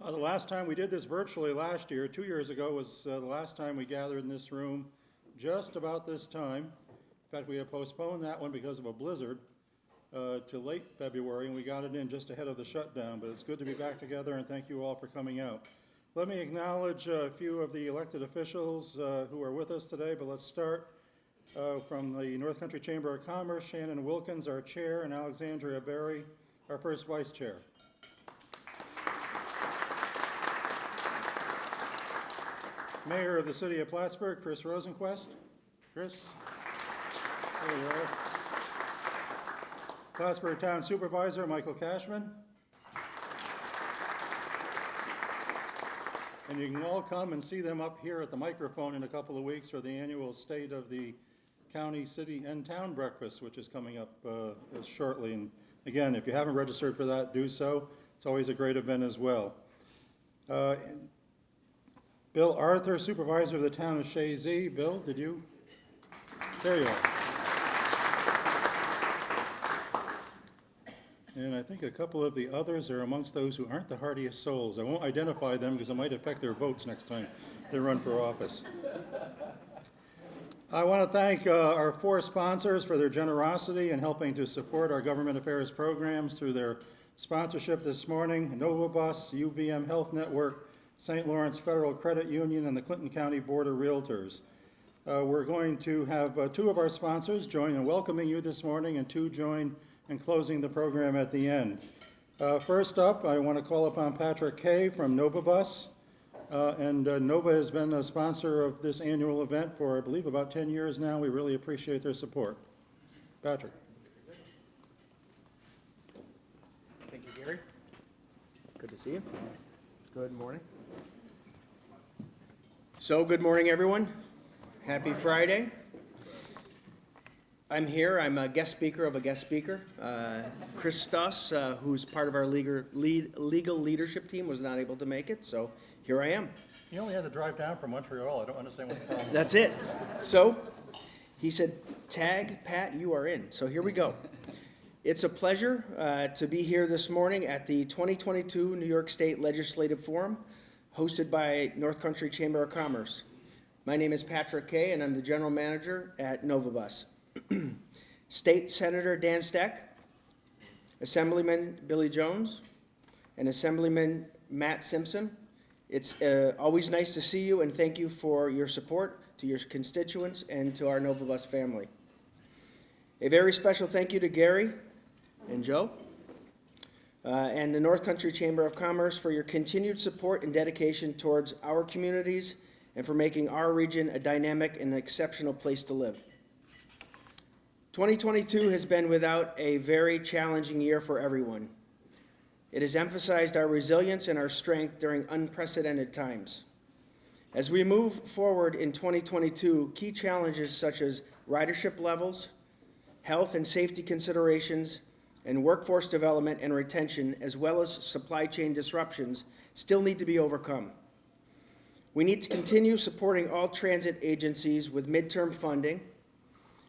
The last time we did this virtually last year, 2 years ago, was the last time we gathered in this room, just about this time. In fact, we have postponed that one because of a blizzard to late February, and we got it in just ahead of the shutdown. But it's good to be back together, and thank you all for coming out. Let me acknowledge a few of the elected officials who are with us today, but let's start from the North Country Chamber of Commerce, Shannon Wilkins, our chair, and Alexandria Berry, our first vice chair. Mayor of the City of Plattsburgh, Chris Rosenquist. Chris, there you are. Plattsburgh Town Supervisor, Michael Cashman. And you can all come and see them up here at the microphone in a couple of weeks for the annual State of the County, City, and Town Breakfast, which is coming up shortly. And again, if you haven't registered for that, do so. It's always a great event as well. Bill Arthur, Supervisor of the Town of Shazy. Bill, did you? There you are. And I think a couple of the others are amongst those who aren't the hardiest souls. I won't identify them because it might affect their votes next time they run for office. I want to thank our four sponsors for their generosity in helping to support our government affairs programs through their sponsorship this morning: NovaBus, Uvm Health Network, St. Lawrence Federal Credit Union, and the Clinton County Board of Realtors. We're going to have two of our sponsors join in welcoming you this morning, and two join in closing the program at the end. First up, I want to call upon Patrick Kay from NovaBus. Nova has been a sponsor of this annual event for, I believe, about 10 years now. We really appreciate their support. Patrick. Thank you, Gary. Good to see you. Good morning. So, good morning, everyone. Happy Friday. I'm here. I'm a guest speaker of a guest speaker. Chris Stoss, who's part of our legal leadership team, was not able to make it, so here I am. You only had to drive down from Montreal. I don't understand what the problem is. That's it. So, he said, tag, Pat, you are in. So here we go. It's a pleasure to be here this morning at the 2022 New York State Legislative Forum, hosted by North Country Chamber of Commerce. My name is Patrick Kay, and I'm the General Manager at NovaBus. State Senator Dan Steck, Assemblyman Billy Jones, and Assemblyman Matt Simpson. It's always nice to see you, and thank you for your support to your constituents and to our NovaBus family. A very special thank you to Gary and Joe and the North Country Chamber of Commerce for your continued support and dedication towards our communities and for making our region a dynamic and exceptional place to live. 2022 has been without a very challenging year for everyone. It has emphasized our resilience and our strength during unprecedented times. As we move forward in 2022, key challenges such as ridership levels, health and safety considerations, and workforce development and retention, as well as supply chain disruptions, still need to be overcome. We need to continue supporting all transit agencies with midterm funding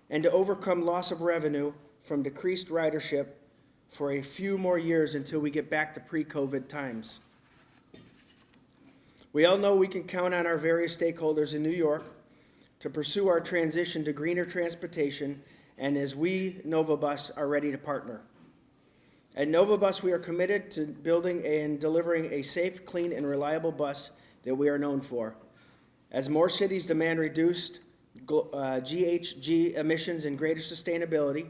and to overcome loss of revenue from decreased ridership for a few more years until we get back to pre-COVID times. We all know we can count on our various stakeholders in New York to pursue our transition to greener transportation, and as we, NovaBus, are ready to partner. At NovaBus, we are committed to building and delivering a safe, clean, and reliable bus that we are known for. As more cities demand reduced GHG emissions and greater sustainability,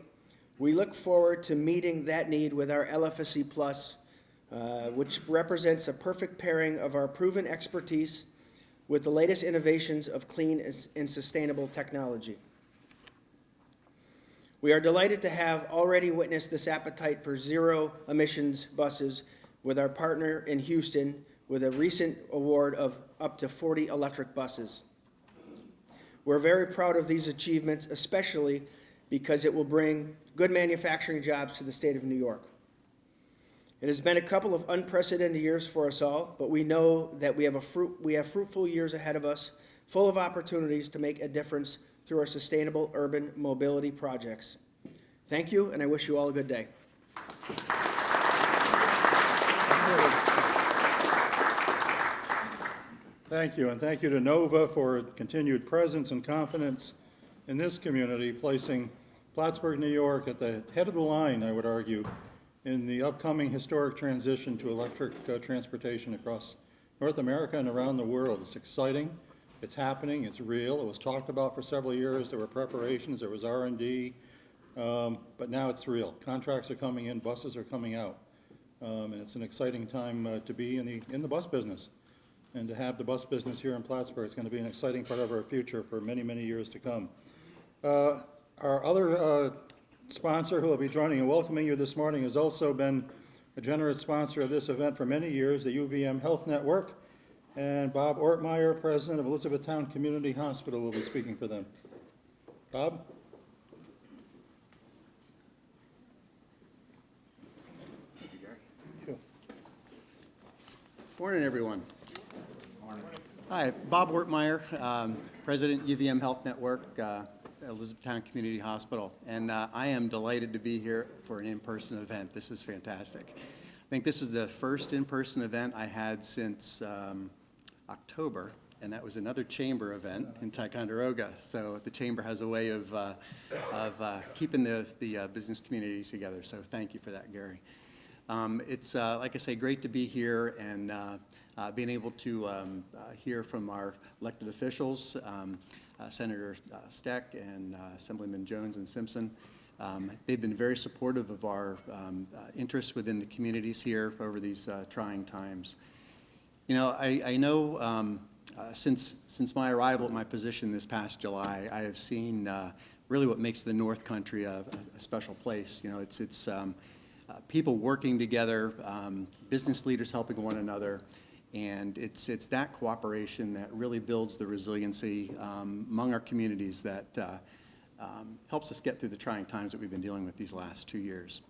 we look forward to meeting that need with our LFSE Plus, which represents a perfect pairing of our proven expertise with the latest innovations of clean and sustainable technology. We are delighted to have already witnessed this appetite for zero emissions buses with our partner in Houston with a recent award of up to 40 electric buses. We're very proud of these achievements, especially because it will bring good manufacturing jobs to the state of New York. It has been a couple of unprecedented years for us all, but we know that we have fruitful years ahead of us, full of opportunities to make a difference through our sustainable urban mobility projects. Thank you, and I wish you all a good day. Thank you, and thank you to NOVA for continued presence and confidence in this community, placing Plattsburgh, New York at the head of the line, I would argue, in the upcoming historic transition to electric transportation across North America and around the world. It's exciting, it's happening, it's real. It was talked about for several years. There were preparations, there was R&D, but now it's real. Contracts are coming in, buses are coming out, and it's an exciting time to be in the bus business. And to have the bus business here in Plattsburgh, it's going to be an exciting part of our future for many, many years to come. Our other sponsor who will be joining and welcoming you this morning has also been a generous sponsor of this event for many years, the Uvm Health Network. And Bob Ortmeyer, president of Elizabethtown Community Hospital, will be speaking for them. Bob? Thank you, Gary. Morning, everyone. Hi, Bob Ortmeyer, President, Uvm Health Network, Elizabethtown Community Hospital, and I am delighted to be here for an in-person event. This is fantastic. I think this is the first in-person event I had since October, and that was another chamber event in Ticonderoga. So the chamber has a way of keeping the business community together, so thank you for that, Gary. It's, like I say, great to be here and being able to hear from our elected officials, Senator Steck and Assemblyman Jones and Simpson. They've been very supportive of our interests within the communities here over these trying times. You know, I know since my arrival at my position this past July, I have seen really what makes the North Country a special place. You know, it's people working together, business leaders helping one another, and it's that cooperation that really builds the resiliency among our communities that helps us get through the trying times that we've been dealing with these last 2 years.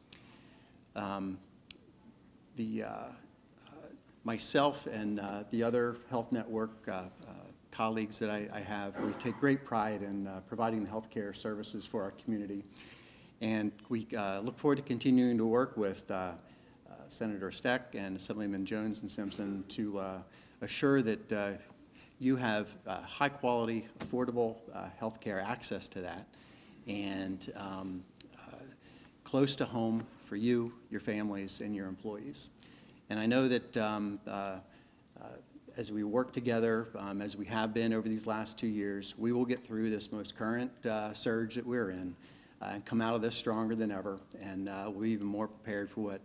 Myself and the other health network colleagues that I have, we take great pride in providing the health care services for our community. And we look forward to continuing to work with Senator Steck and Assemblyman Jones and Simpson to assure that you have high-quality, affordable health care access to that, and close to home for you, your families, and your employees. And I know that as we work together, as we have been over these last 2 years, we will get through this most current surge that we're in and come out of this stronger than ever, and we're even more prepared for what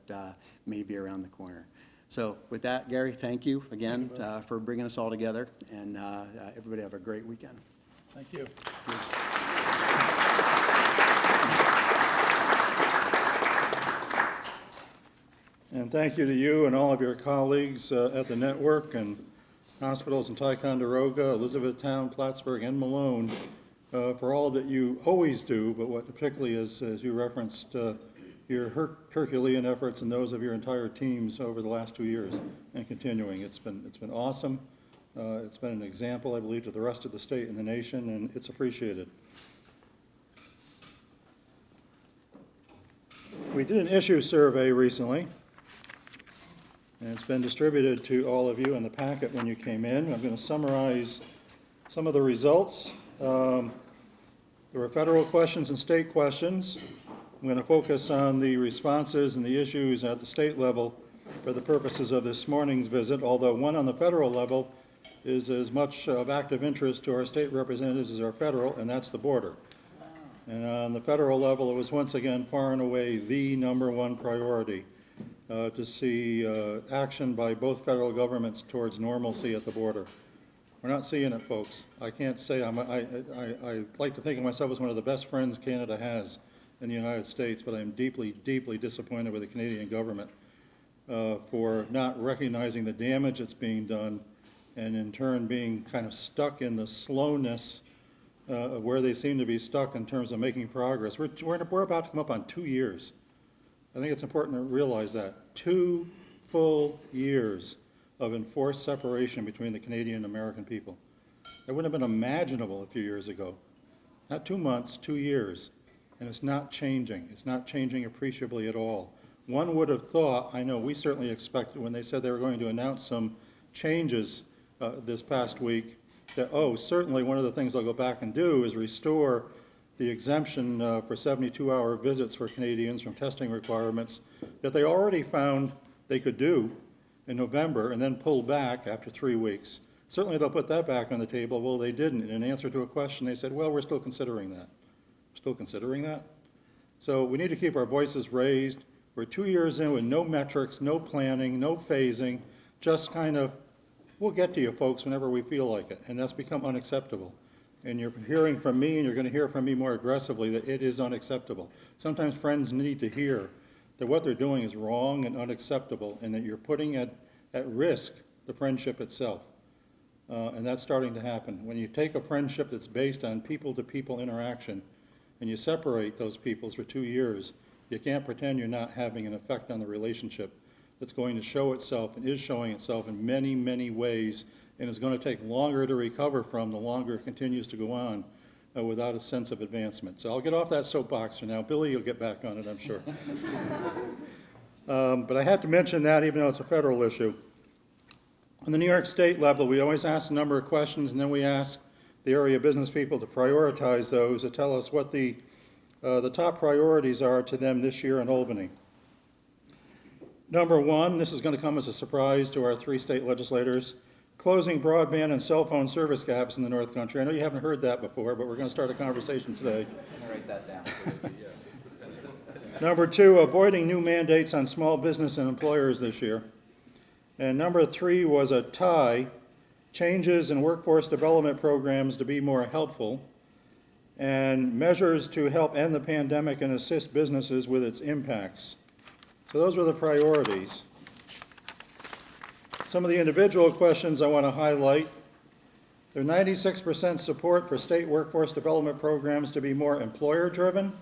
may be around the corner. So with that, Gary, thank you again for bringing us all together, and everybody have a great weekend. Thank you. And thank you to you and all of your colleagues at the network and hospitals in Ticonderoga, Elizabethtown, Plattsburgh, and Malone for all that you always do, but what particularly is, as you referenced, your Herculean efforts and those of your entire teams over the last 2 years and continuing. It's been awesome. It's been an example, I believe, to the rest of the state and the nation, and it's appreciated. We did an issue survey recently, and it's been distributed to all of you in the packet when you came in. I'm going to summarize some of the results. There were federal questions and state questions. I'm going to focus on the responses and the issues at the state level for the purposes of this morning's visit, although one on the federal level is as much of active interest to our state representatives as our federal, and that's the border. And on the federal level, it was once again far and away the #1 priority to see action by both federal governments towards normalcy at the border. We're not seeing it, folks. I can't say I like to think of myself as one of the best friends Canada has in the United States, but I'm deeply, deeply disappointed with the Canadian government for not recognizing the damage that's being done and in turn being kind of stuck in the slowness of where they seem to be stuck in terms of making progress. We're about to come up on 2 years. I think it's important to realize that. 2 full years of enforced separation between the Canadian and American people. That wouldn't have been imaginable a few years ago. Not 2 months, 2 years. And it's not changing. It's not changing appreciably at all. One would have thought, I know we certainly expected when they said they were going to announce some changes this past week that, oh, certainly one of the things they'll go back and do is restore the exemption for 72-hour visits for Canadians from testing requirements that they already found they could do in November and then pulled back after 3 weeks. Certainly they'll put that back on the table. Well, they didn't. In answer to a question, they said, well, we're still considering that. Still considering that? So we need to keep our voices raised. We're 2 years in with no metrics, no planning, no phasing, just kind of, we'll get to you folks whenever we feel like it, and that's become unacceptable. And you're hearing from me, and you're going to hear from me more aggressively, that it is unacceptable. Sometimes friends need to hear that what they're doing is wrong and unacceptable, and that you're putting at risk the friendship itself. And that's starting to happen. When you take a friendship that's based on people-to-people interaction, and you separate those peoples for 2 years, you can't pretend you're not having an effect on the relationship that's going to show itself and is showing itself in many, many ways, and is going to take longer to recover from the longer it continues to go on without a sense of advancement. So I'll get off that soapbox for now. Billy, you'll get back on it, I'm sure. But I had to mention that even though it's a federal issue. On the New York State level, we always ask a number of questions, and then we ask the area business people to prioritize those, to tell us what the top priorities are to them this year in Albany. Number one, this is going to come as a surprise to our 3 state legislators, closing broadband and cell phone service gaps in the North Country. I know you haven't heard that before, but we're going to start a conversation today. I'm gonna write that down. Number 2, avoiding new mandates on small business and employers this year. And number 3 was a tie, changes in workforce development programs to be more helpful, and measures to help end the pandemic and assist businesses with its impacts. So those were the priorities. Some of the individual questions I want to highlight. There's 96% support for state workforce development programs to be more employer-driven,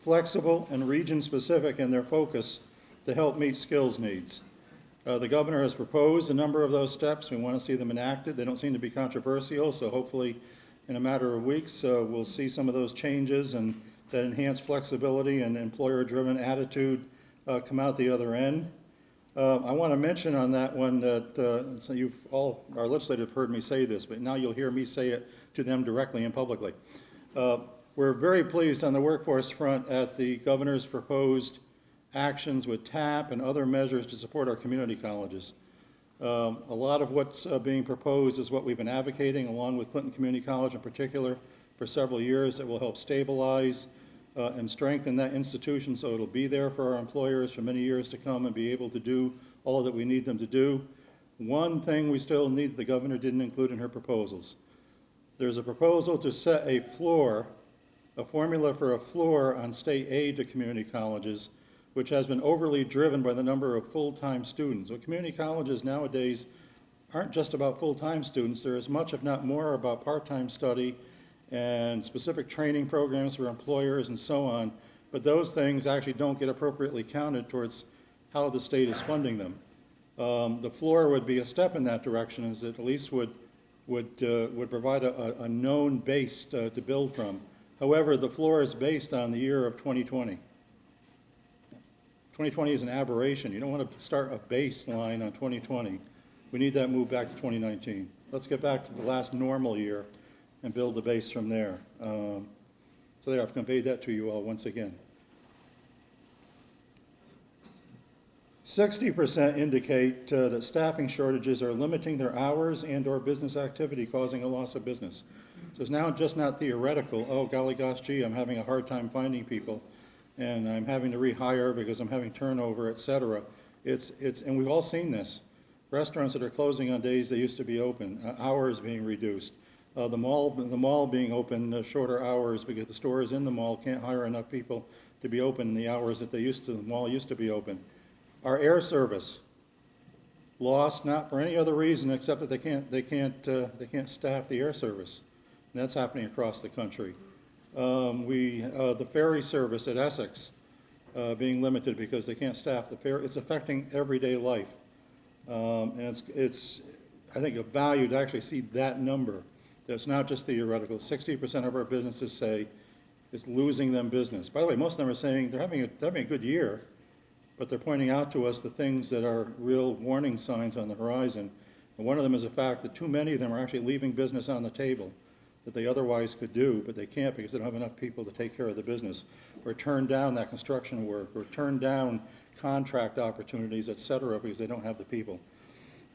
flexible, and region-specific in their focus to help meet skills needs. The governor has proposed a number of those steps. We want to see them enacted. They don't seem to be controversial, so hopefully in a matter of weeks we'll see some of those changes and that enhanced flexibility and employer-driven attitude come out the other end. I want to mention on that one that so you've all, our legislators have heard me say this, but now you'll hear me say it to them directly and publicly. We're very pleased on the workforce front at the governor's proposed actions with TAP and other measures to support our community colleges. A lot of what's being proposed is what we've been advocating, along with Clinton Community College in particular, for several years, that will help stabilize and strengthen that institution so it'll be there for our employers for many years to come and be able to do all that we need them to do. One thing we still need the governor didn't include in her proposals. There's a proposal to set a floor, a formula for a floor on state aid to community colleges, which has been overly driven by the number of full-time students. Well, community colleges nowadays aren't just about full-time students. They're as much, if not more, about part-time study and specific training programs for employers and so on. But those things actually don't get appropriately counted towards how the state is funding them. The floor would be a step in that direction, as it at least would provide a known base to build from. However, the floor is based on the year of 2020. 2020 is an aberration. You don't want to start a baseline on 2020. We need that move back to 2019. Let's get back to the last normal year and build the base from there. So there, I've conveyed that to you all once again. 60% indicate that staffing shortages are limiting their hours and/or business activity, causing a loss of business. So it's now just not theoretical, oh, golly gosh, gee, I'm having a hard time finding people, and I'm having to rehire because I'm having turnover, et cetera. And we've all seen this. Restaurants that are closing on days they used to be open, hours being reduced. The mall being open shorter hours because the stores in the mall can't hire enough people to be open in the hours that the mall used to be open. Our air service lost, not for any other reason except that they can't staff the air service. And that's happening across the country. The ferry service at Essex being limited because they can't staff the ferry. It's affecting everyday life. And it's I think of value to actually see that number. That's not just theoretical. 60% of our businesses say it's losing them business. By the way, most of them are saying they're having a good year, but they're pointing out to us the things that are real warning signs on the horizon. And one of them is the fact that too many of them are actually leaving business on the table that they otherwise could do, but they can't because they don't have enough people to take care of the business, or turn down that construction work, or turn down contract opportunities, et cetera, because they don't have the people.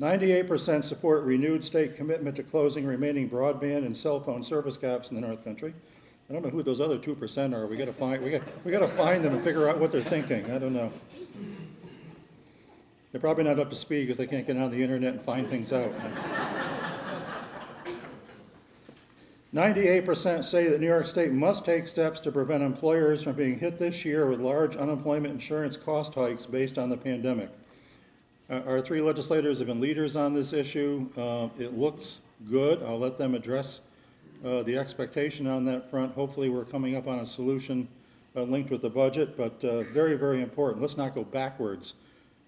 98% support renewed state commitment to closing remaining broadband and cell phone service gaps in the North Country. I don't know who those other 2% are. We got to find them and figure out what they're thinking. I don't know. They're probably not up to speed because they can't get on the internet and find things out. 98% say that New York State must take steps to prevent employers from being hit this year with large unemployment insurance cost hikes based on the pandemic. Our three legislators have been leaders on this issue. It looks good. I'll let them address the expectation on that front. Hopefully we're coming up on a solution linked with the budget, but very, very important. Let's not go backwards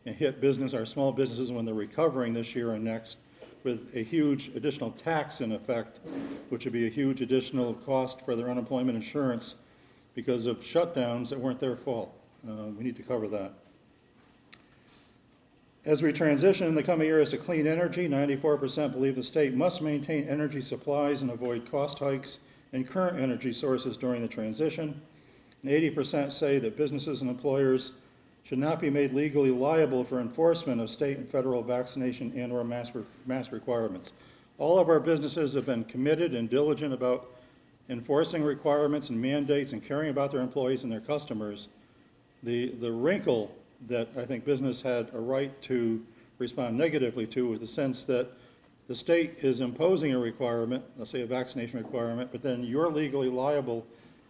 and hit our small businesses when they're recovering this year and next with a huge additional tax in effect, which would be a huge additional cost for their unemployment insurance because of shutdowns that weren't their fault. We need to cover that. As we transition in the coming years to clean energy, 94% believe the state must maintain energy supplies and avoid cost hikes in current energy sources during the transition. And 80% say that businesses and employers should not be made legally liable for enforcement of state and federal vaccination and/or mask requirements. All of our businesses have been committed and diligent about enforcing requirements and mandates and caring about their employees and their customers. The wrinkle that I think business had a right to respond negatively to was the sense that the state is imposing a requirement, let's say a vaccination requirement, but then you're legally liable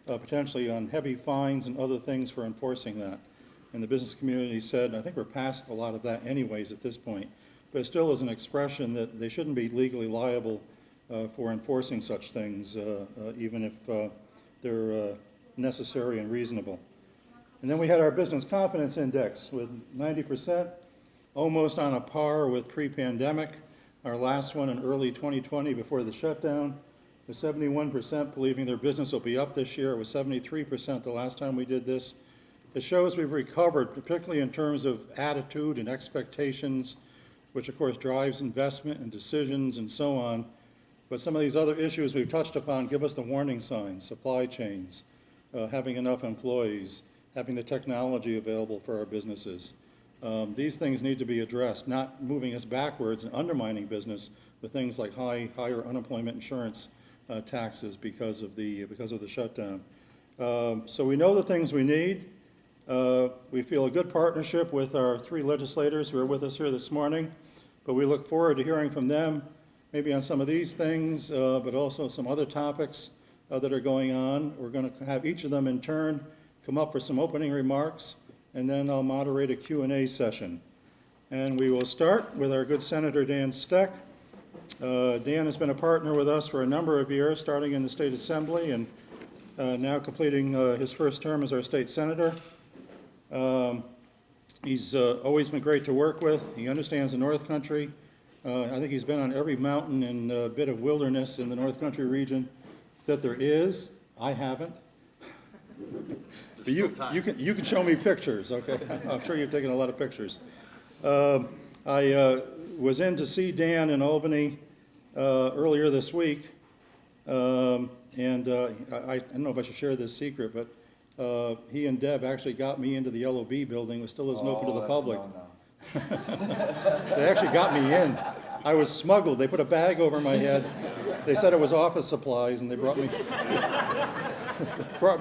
potentially on heavy fines and other things for enforcing that. And the business community said, and I think we're past a lot of that anyways at this point, but it still is an expression that they shouldn't be legally liable for enforcing such things, even if they're necessary and reasonable. And then we had our business confidence index with 90%, almost on a par with pre-pandemic. Our last one in early 2020 before the shutdown was 71% believing their business will be up this year. It was 73% the last time we did this. It shows we've recovered, particularly in terms of attitude and expectations, which of course drives investment and decisions and so on. But some of these other issues we've touched upon give us the warning signs: supply chains, having enough employees, having the technology available for our businesses. These things need to be addressed, not moving us backwards and undermining business with things like higher unemployment insurance taxes because of the shutdown. So we know the things we need. We feel a good partnership with our three legislators who are with us here this morning, but we look forward to hearing from them, maybe on some of these things, but also some other topics that are going on. We're going to have each of them in turn come up for some opening remarks, and then I'll moderate a Q&A session. And we will start with our good Senator Dan Steck. Dan has been a partner with us for a number of years, starting in the State Assembly and now completing his first term as our state senator. He's always been great to work with. He understands the North Country. I think he's been on every mountain and bit of wilderness in the North Country region that there is. I haven't. But you can show me pictures, okay? I'm sure you've taken a lot of pictures. I was in to see Dan in Albany earlier this week, and I don't know if I should share this secret, but he and Deb actually got me into the LOB building. It still isn't open to the public. They actually got me in. I was smuggled. They put a bag over my head. They said it was office supplies, and they brought me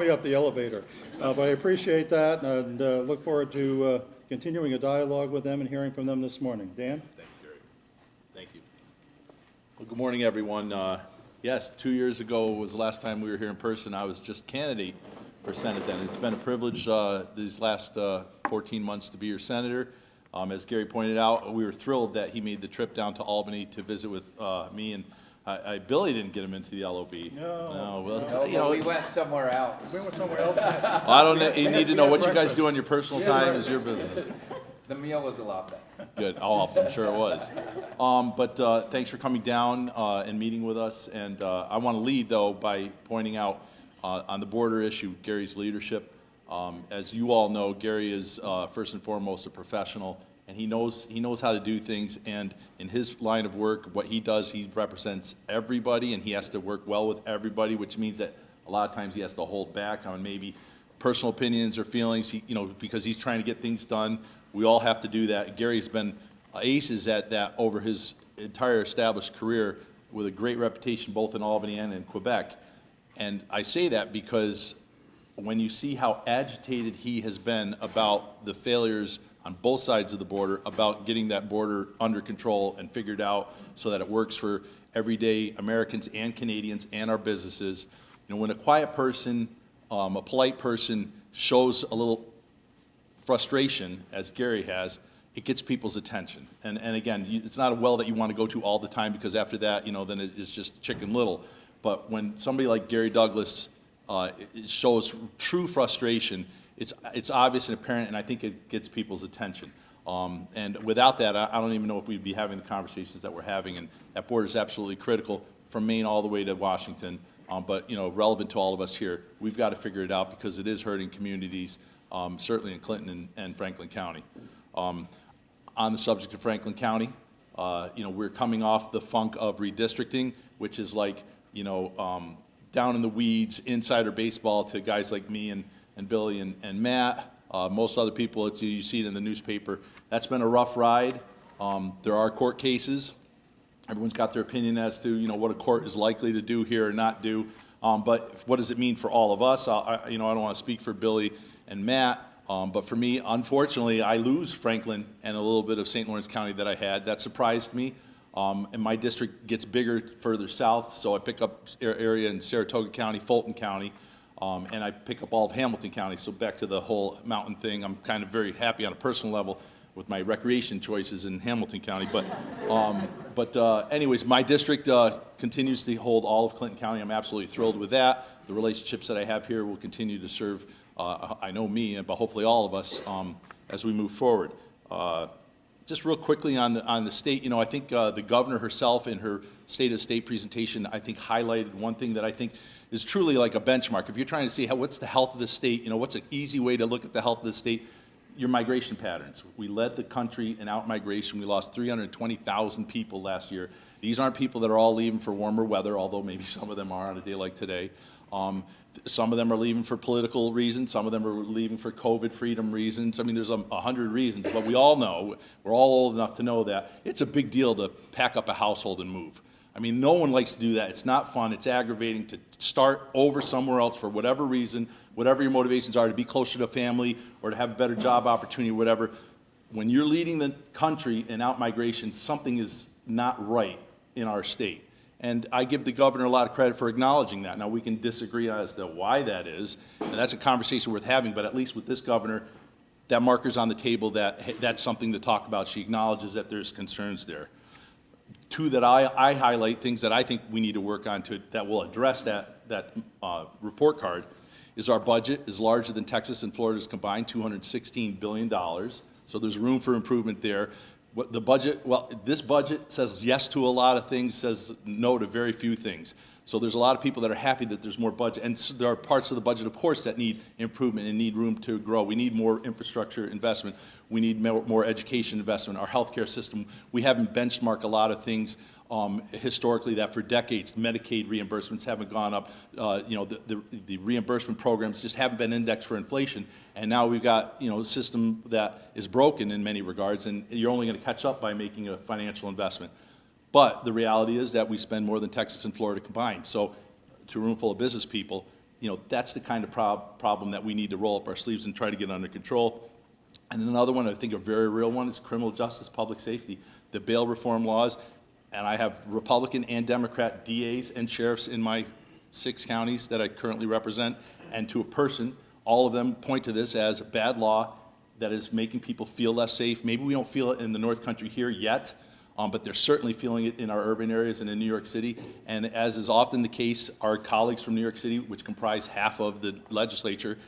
up the elevator. But I appreciate that, and look forward to continuing a dialogue with them and hearing from them this morning. Dan? Thank you, Gary. Thank you. Well, good morning, everyone. Yes, 2 years ago was the last time we were here in person. I was just candidate for Senate then. It's been a privilege these last 14 months to be your senator. As Gary pointed out, we were thrilled that he made the trip down to Albany to visit with me, and Billy didn't get him into the LOB. No, Well, you know, we went somewhere else. We went somewhere else. well, I don't know. You need to know what you guys do on your personal time is your business. The meal was a lot better. Good. Oh, I'm sure it was. But thanks for coming down and meeting with us. And I want to lead, though, by pointing out on the border issue, Gary's leadership. As you all know, Gary is first and foremost a professional, and he knows how to do things. And in his line of work, what he does, he represents everybody, and he has to work well with everybody, which means that a lot of times he has to hold back on maybe personal opinions or feelings, because he's trying to get things done. We all have to do that. Gary's been aces at that over his entire established career, with a great reputation both in Albany and in Quebec. And I say that because when you see how agitated he has been about the failures on both sides of the border, about getting that border under control and figured out so that it works for everyday Americans and Canadians and our businesses, when a quiet person, a polite person shows a little frustration, as Gary has, it gets people's attention. And again, it's not a well that you want to go to all the time, because after that, then it's just Chicken Little. But when somebody like Gary Douglas shows true frustration, it's obvious and apparent, and I think it gets people's attention. And without that, I don't even know if we'd be having the conversations that we're having. And that border is absolutely critical from Maine all the way to Washington. But relevant to all of us here, we've got to figure it out, because it is hurting communities, certainly in Clinton and Franklin County. On the subject of Franklin County, we're coming off the funk of redistricting, which is like, down in the weeds, insider baseball to guys like me and Billy and Matt. Most other people, you see it in the newspaper. That's been a rough ride. There are court cases. Everyone's got their opinion as to, what a court is likely to do here or not do. But what does it mean for all of us? I don't want to speak for Billy and Matt. But for me, unfortunately, I lose Franklin and a little bit of St. Lawrence County that I had. That surprised me. And my district gets bigger further south, so I pick up area in Saratoga County, Fulton County, and I pick up all of Hamilton County. So back to the whole mountain thing, I'm kind of very happy on a personal level with my recreation choices in Hamilton County. But anyways, my district continues to hold all of Clinton County. I'm absolutely thrilled with that. The relationships that I have here will continue to serve I know me, but hopefully all of us, as we move forward. Just real quickly on the state, I think the governor herself in her State of the State presentation, I think highlighted one thing that I think is truly like a benchmark. If you're trying to see what's the health of the state, what's an easy way to look at the health of the state, your migration patterns. We led the country in out-migration. We lost 320,000 people last year. These aren't people that are all leaving for warmer weather, although maybe some of them are on a day like today. Some of them are leaving for political reasons. Some of them are leaving for COVID freedom reasons. I mean, there's 100 reasons, but we all know, we're all old enough to know that it's a big deal to pack up a household and move. I mean, no one likes to do that. It's not fun. It's aggravating to start over somewhere else for whatever reason, whatever your motivations are, to be closer to family or to have a better job opportunity, whatever. When you're leading the country in out-migration, something is not right in our state. And I give the governor a lot of credit for acknowledging that. Now, we can disagree as to why that is, and that's a conversation worth having, but at least with this governor, that marker's on the table, that's something to talk about. She acknowledges that there's concerns there. Two that I highlight, things that I think we need to work on that will address that report card, is our budget is larger than Texas and Florida's combined, $216 billion. So there's room for improvement there. What the budget, this budget says yes to a lot of things, says no to very few things. So there's a lot of people that are happy that there's more budget, and there are parts of the budget, of course, that need improvement and need room to grow. We need more infrastructure investment. We need more education investment. Our healthcare system, we haven't benchmarked a lot of things historically that for decades Medicaid reimbursements haven't gone up. The reimbursement programs just haven't been indexed for inflation, and now we've got a system that is broken in many regards, and you're only going to catch up by making a financial investment. But the reality is that we spend more than Texas and Florida combined. So to a room full of business people, that's the kind of problem that we need to roll up our sleeves and try to get under control. And then another one, I think a very real one, is criminal justice, public safety, the bail reform laws. And I have Republican and Democrat DAs and sheriffs in my 6 counties that I currently represent. And to a person, all of them point to this as a bad law that is making people feel less safe. Maybe we don't feel it in the North Country here yet, but they're certainly feeling it in our urban areas and in New York City. And as is often the case, our colleagues from New York City, which comprise half of the legislature,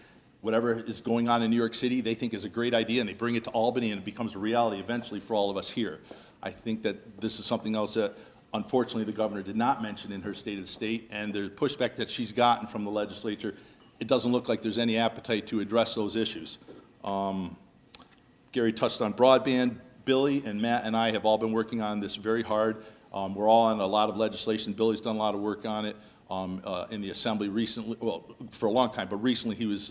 whatever is going on in New York City, they think is a great idea, and they bring it to Albany, and it becomes a reality eventually for all of us here. I think that this is something else that, unfortunately, the governor did not mention in her State of the State, and the pushback that she's gotten from the legislature, it doesn't look like there's any appetite to address those issues. Gary touched on broadband. Billy and Matt and I have all been working on this very hard. We're all on a lot of legislation. Billy's done a lot of work on it in the Assembly recently, well, for a long time, but recently he was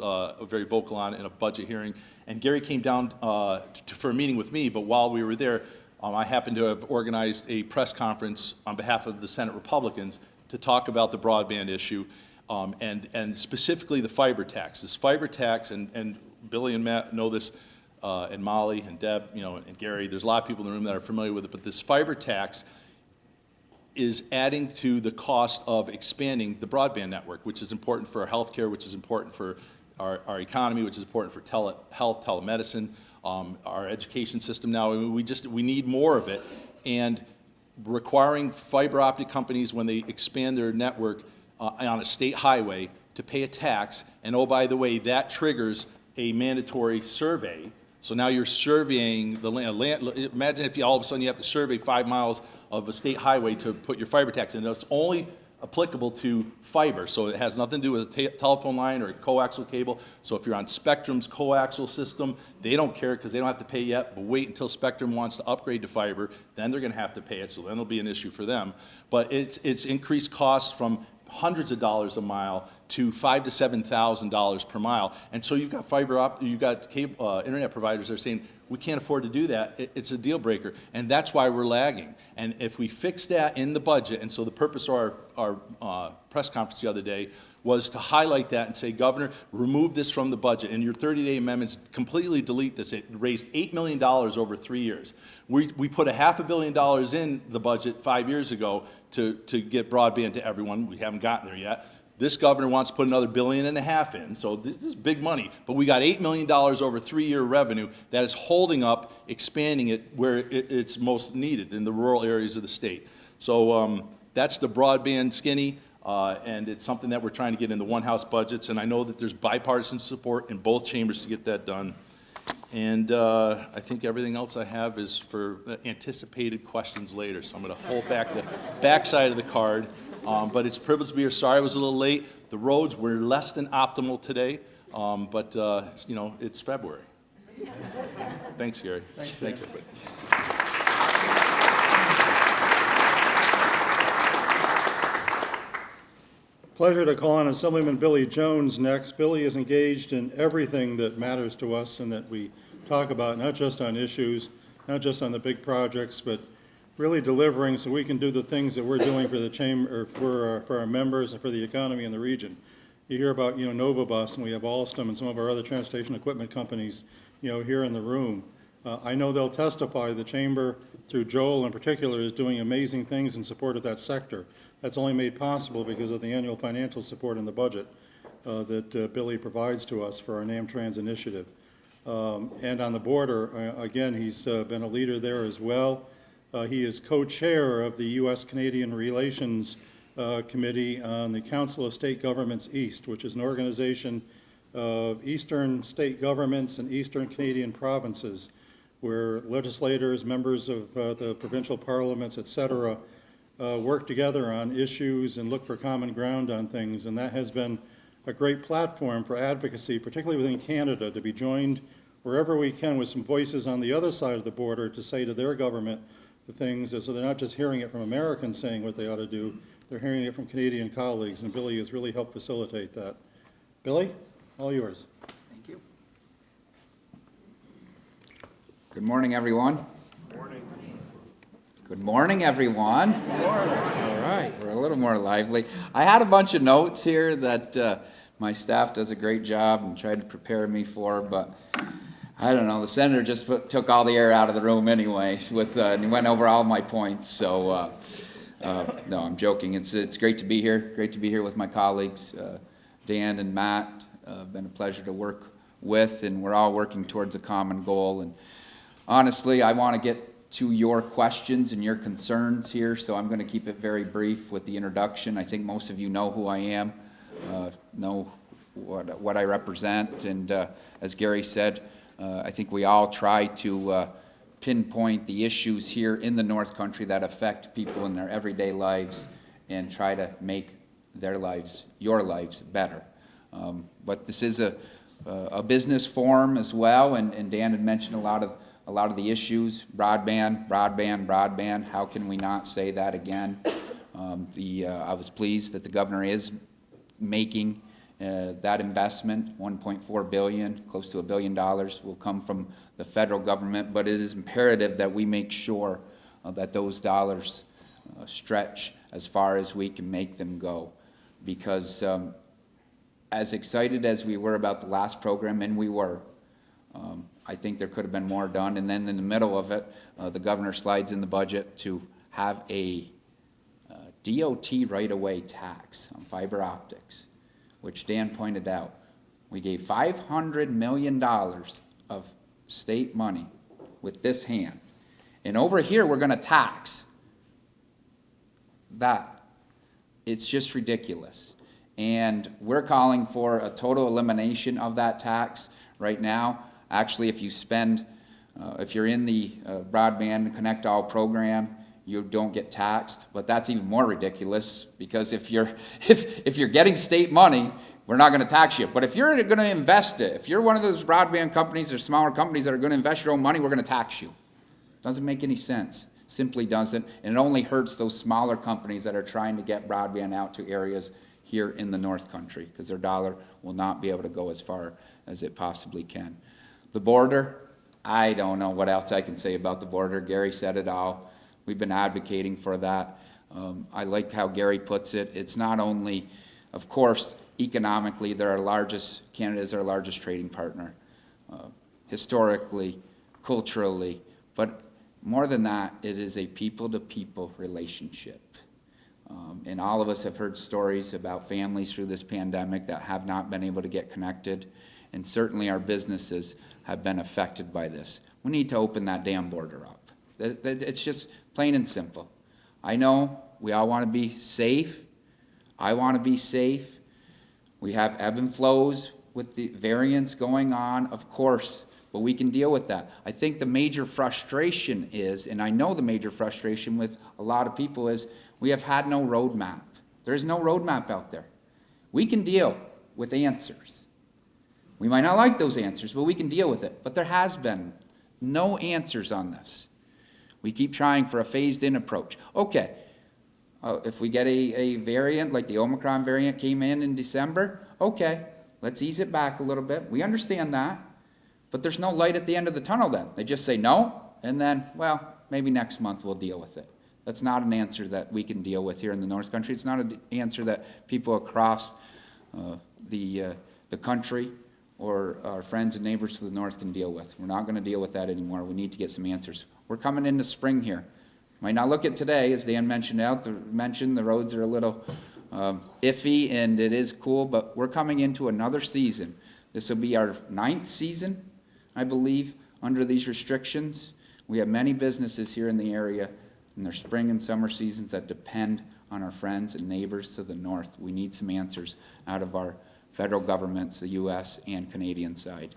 very vocal on it in a budget hearing. And Gary came down for a meeting with me, but while we were there, I happened to have organized a press conference on behalf of the Senate Republicans to talk about the broadband issue and specifically the fiber tax. This fiber tax, and Billy and Matt know this, and Molly and Deb, and Gary, there's a lot of people in the room that are familiar with it, but this fiber tax is adding to the cost of expanding the broadband network, which is important for our healthcare, which is important for our economy, which is important for telehealth, telemedicine, our education system now. We need more of it. And requiring fiber optic companies, when they expand their network on a state highway, to pay a tax, and oh, by the way, that triggers a mandatory survey. So now you're surveying the land. Imagine if all of a sudden you have to survey 5 miles of a state highway to put your fiber tax in. It's only applicable to fiber, so it has nothing to do with a telephone line or a coaxial cable. So if you're on Spectrum's coaxial system, they don't care because they don't have to pay yet, but wait until Spectrum wants to upgrade to fiber, then they're going to have to pay it, so then it'll be an issue for them. But it's increased costs from hundreds of dollars a mile to $5,000 to $7,000 per mile. And so you've got cable, internet providers that are saying, we can't afford to do that. It's a deal breaker. And that's why we're lagging. And if we fix that in the budget, and so the purpose of our press conference the other day was to highlight that and say, Governor, remove this from the budget. And your 30-day amendments completely delete this. It raised $8 million over 3 years. We put $500 million in the budget 5 years ago to get broadband to everyone. We haven't gotten there yet. This governor wants to put another $1.5 billion in, so this is big money. But we got $8 million over 3-year revenue that is holding up expanding it where it's most needed, in the rural areas of the state. So that's the broadband skinny, and it's something that we're trying to get in the one-house budgets, and I know that there's bipartisan support in both chambers to get that done. And I think everything else I have is for anticipated questions later, so I'm going to hold back the backside of the card. But it's a privilege to be here. Sorry I was a little late. The roads were less than optimal today, but it's February. Thanks, Gary. Thanks everybody. Pleasure to call on Assemblyman Billy Jones next. Billy is engaged in everything that matters to us and that we talk about, not just on issues, not just on the big projects, but really delivering so we can do the things that we're doing for the chamber, for our members and for the economy in the region. You hear about, Nova Bus, and we have Alstom and some of our other transportation equipment companies, here in the room. I know they'll testify the chamber, through Joel in particular, is doing amazing things in support of that sector. That's only made possible because of the annual financial support in the budget that Billy provides to us for our NAMTrans initiative. And on the border, again, he's been a leader there as well. He is co-chair of the U.S.-Canadian Relations Committee on the Council of State Governments East, which is an organization of eastern state governments and eastern Canadian provinces, where legislators, members of the provincial parliaments, et cetera, work together on issues and look for common ground on things. And that has been a great platform for advocacy, particularly within Canada, to be joined wherever we can with some voices on the other side of the border to say to their government the things, so they're not just hearing it from Americans saying what they ought to do, they're hearing it from Canadian colleagues, and Billy has really helped facilitate that. Billy, all yours. Thank you. Good morning, everyone. Good morning, everyone. Good morning. All right, we're a little more lively. I had a bunch of notes here that my staff does a great job and tried to prepare me for, but I don't know, the senator just took all the air out of the room anyways and he went over all my points, so no, I'm joking. It's great to be here. Great to be here with my colleagues, Dan and Matt. Been a pleasure to work with, and we're all working towards a common goal. And honestly, I want to get to your questions and your concerns here, so I'm going to keep it very brief with the introduction. I think most of you know who I am, know what I represent, and as Gary said, I think we all try to pinpoint the issues here in the North Country that affect people in their everyday lives and try to make their lives, your lives, better. But this is a business forum as well, and Dan had mentioned a lot of a lot of the issues, broadband, broadband, broadband. How can we not say that again? I was pleased that the governor is making that investment, $1.4 billion, close to $1 billion, will come from the federal government, but it is imperative that we make sure that those dollars stretch as far as we can make them go. Because as excited as we were about the last program, and we were, I think there could have been more done. And then in the middle of it, the governor slides in the budget to have a DOT right-of-way tax on fiber optics, which Dan pointed out. We gave $500 million of state money with this hand. And over here, we're going to tax that. It's just ridiculous. And we're calling for a total elimination of that tax right now. Actually, if you spend, if you're in the Broadband Connect All program, you don't get taxed. But that's even more ridiculous, because if you're getting state money, we're not going to tax you. But if you're going to invest it, if you're one of those broadband companies or smaller companies that are going to invest your own money, we're going to tax you. Doesn't make any sense. Simply doesn't. And it only hurts those smaller companies that are trying to get broadband out to areas here in the North Country, because their dollar will not be able to go as far as it possibly can. The border, I don't know what else I can say about the border. Gary said it all. We've been advocating for that. I like how Gary puts it. It's not only, of course, economically, Canada is our largest trading partner. Historically, culturally, but more than that, it is a people-to-people relationship. And all of us have heard stories about families through this pandemic that have not been able to get connected, and certainly our businesses have been affected by this. We need to open that damn border up. It's just plain and simple. I know we all want to be safe. I want to be safe. We have ebb and flows with the variants going on, of course, but we can deal with that. I think the major frustration is, and I know the major frustration with a lot of people is, we have had no roadmap. There's no roadmap out there. We can deal with answers. We might not like those answers, but we can deal with it. But there has been no answers on this. We keep trying for a phased-in approach. Okay, if we get a variant, like the Omicron variant came in December, okay, let's ease it back a little bit. We understand that, but there's no light at the end of the tunnel then. They just say no, and then, well, maybe next month we'll deal with it. That's not an answer that we can deal with here in the North Country. It's not an answer that people across the country or our friends and neighbors to the north can deal with. We're not going to deal with that anymore. We need to get some answers. We're coming into spring here. Might not look at today, as Dan mentioned, the roads are a little iffy, and it is cool, but we're coming into another season. This will be our 9th season, I believe, under these restrictions. We have many businesses here in the area in their spring and summer seasons that depend on our friends and neighbors to the north. We need some answers out of our federal governments, the U.S. and Canadian side.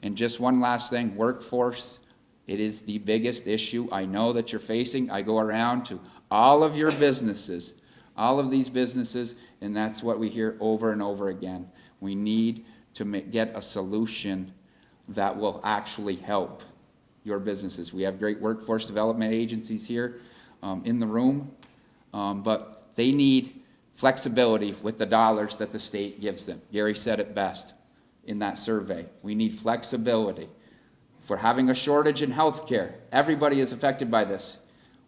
And just one last thing, workforce. It is the biggest issue I know that you're facing. I go around to all of your businesses, all of these businesses, and that's what we hear over and over again. We need to get a solution that will actually help your businesses. We have great workforce development agencies here in the room, but they need flexibility with the dollars that the state gives them. Gary said it best in that survey. We need flexibility. If we're having a shortage in health care, everybody is affected by this.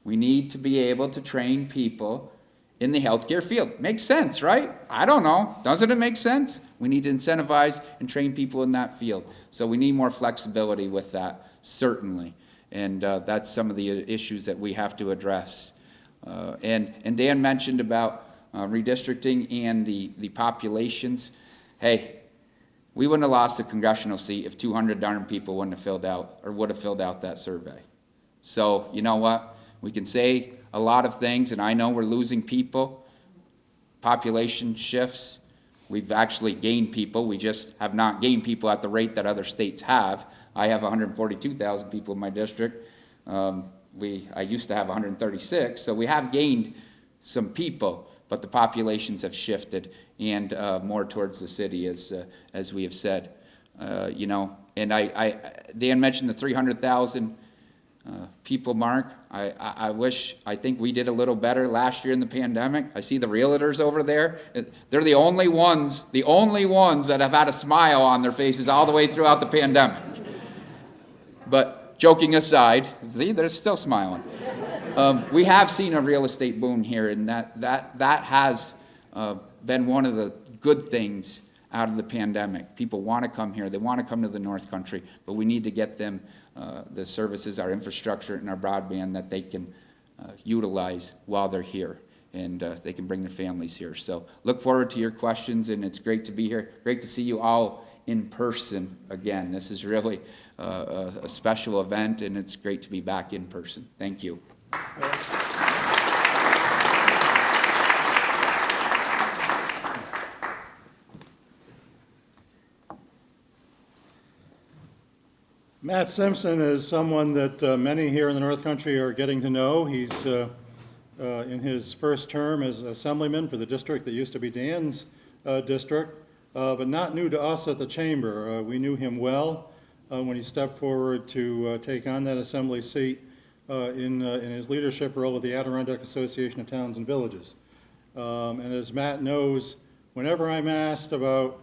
We need to be able to train people in the healthcare field. Makes sense, right? I don't know. Doesn't it make sense? We need to incentivize and train people in that field. So we need more flexibility with that, certainly. And that's some of the issues that we have to address. And Dan mentioned about redistricting and the populations. Hey, we wouldn't have lost the congressional seat if 200 darn people wouldn't have filled out or would have filled out that survey. So you know what? We can say a lot of things, and I know we're losing people. Population shifts. We've actually gained people. We just have not gained people at the rate that other states have. I have 142,000 people in my district. I used to have 136, so we have gained some people, but the populations have shifted and more towards the city, as we have said. You know, And Dan mentioned the 300,000 people mark. I think we did a little better last year in the pandemic. I see the realtors over there. They're the only ones that have had a smile on their faces all the way throughout the pandemic. But joking aside, see, they're still smiling. We have seen a real estate boom here, and that has been one of the good things out of the pandemic. People want to come here. They want to come to the North Country, but we need to get them the services, our infrastructure, and our broadband that they can utilize while they're here, and they can bring their families here. So look forward to your questions, and it's great to be here. Great to see you all in person again. This is really a special event, and it's great to be back in person. Thank you. Matt Simpson is someone that many here in the North Country are getting to know. He's in his first term as assemblyman for the district that used to be Dan's district, but not new to us at the chamber. We knew him well when he stepped forward to take on that assembly seat in his leadership role with the Adirondack Association of Towns and Villages. And as Matt knows, whenever I'm asked about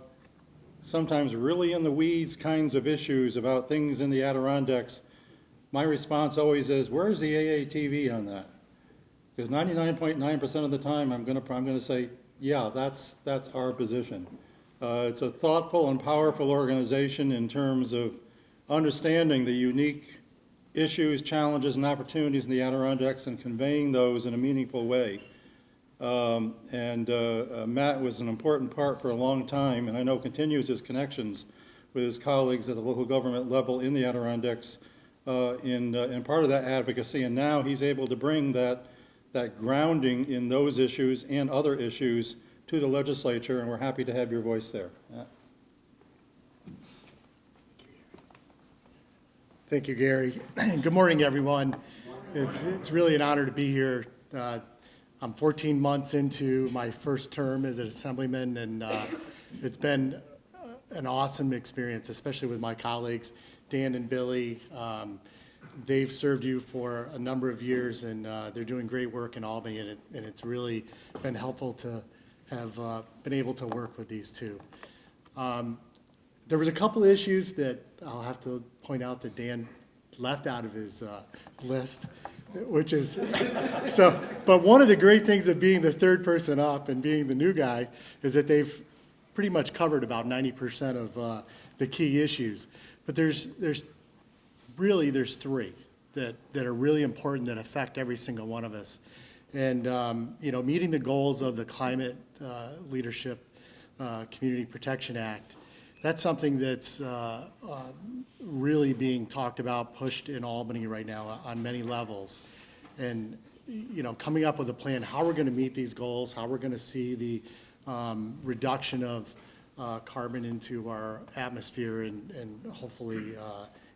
sometimes really in the weeds kinds of issues about things in the Adirondacks, my response always is, where's the AATV on that? Because 99.9% of the time I'm going to say, yeah, that's our position. It's a thoughtful and powerful organization in terms of understanding the unique issues, challenges, and opportunities in the Adirondacks and conveying those in a meaningful way. Matt was an important part for a long time, and I know continues his connections with his colleagues at the local government level in the Adirondacks in part of that advocacy, and now he's able to bring that grounding in those issues and other issues to the legislature, and we're happy to have your voice there. Matt. Thank you, Gary. Good morning, everyone. It's really an honor to be here. I'm 14 months into my first term as an assemblyman, and it's been an awesome experience, especially with my colleagues, Dan and Billy. They've served you for a number of years, and they're doing great work in Albany, and it's really been helpful to have been able to work with these two. There was a couple issues that I'll have to point out that Dan left out of his list, which is, but one of the great things of being the third person up and being the new guy is that they've pretty much covered about 90% of the key issues. But there's three that are really important that affect every single one of us. And, meeting the goals of the Climate Leadership Community Protection Act, that's something that's really being talked about, pushed in Albany right now on many levels. And, coming up with a plan, how we're going to meet these goals, how we're going to see the reduction of carbon into our atmosphere and hopefully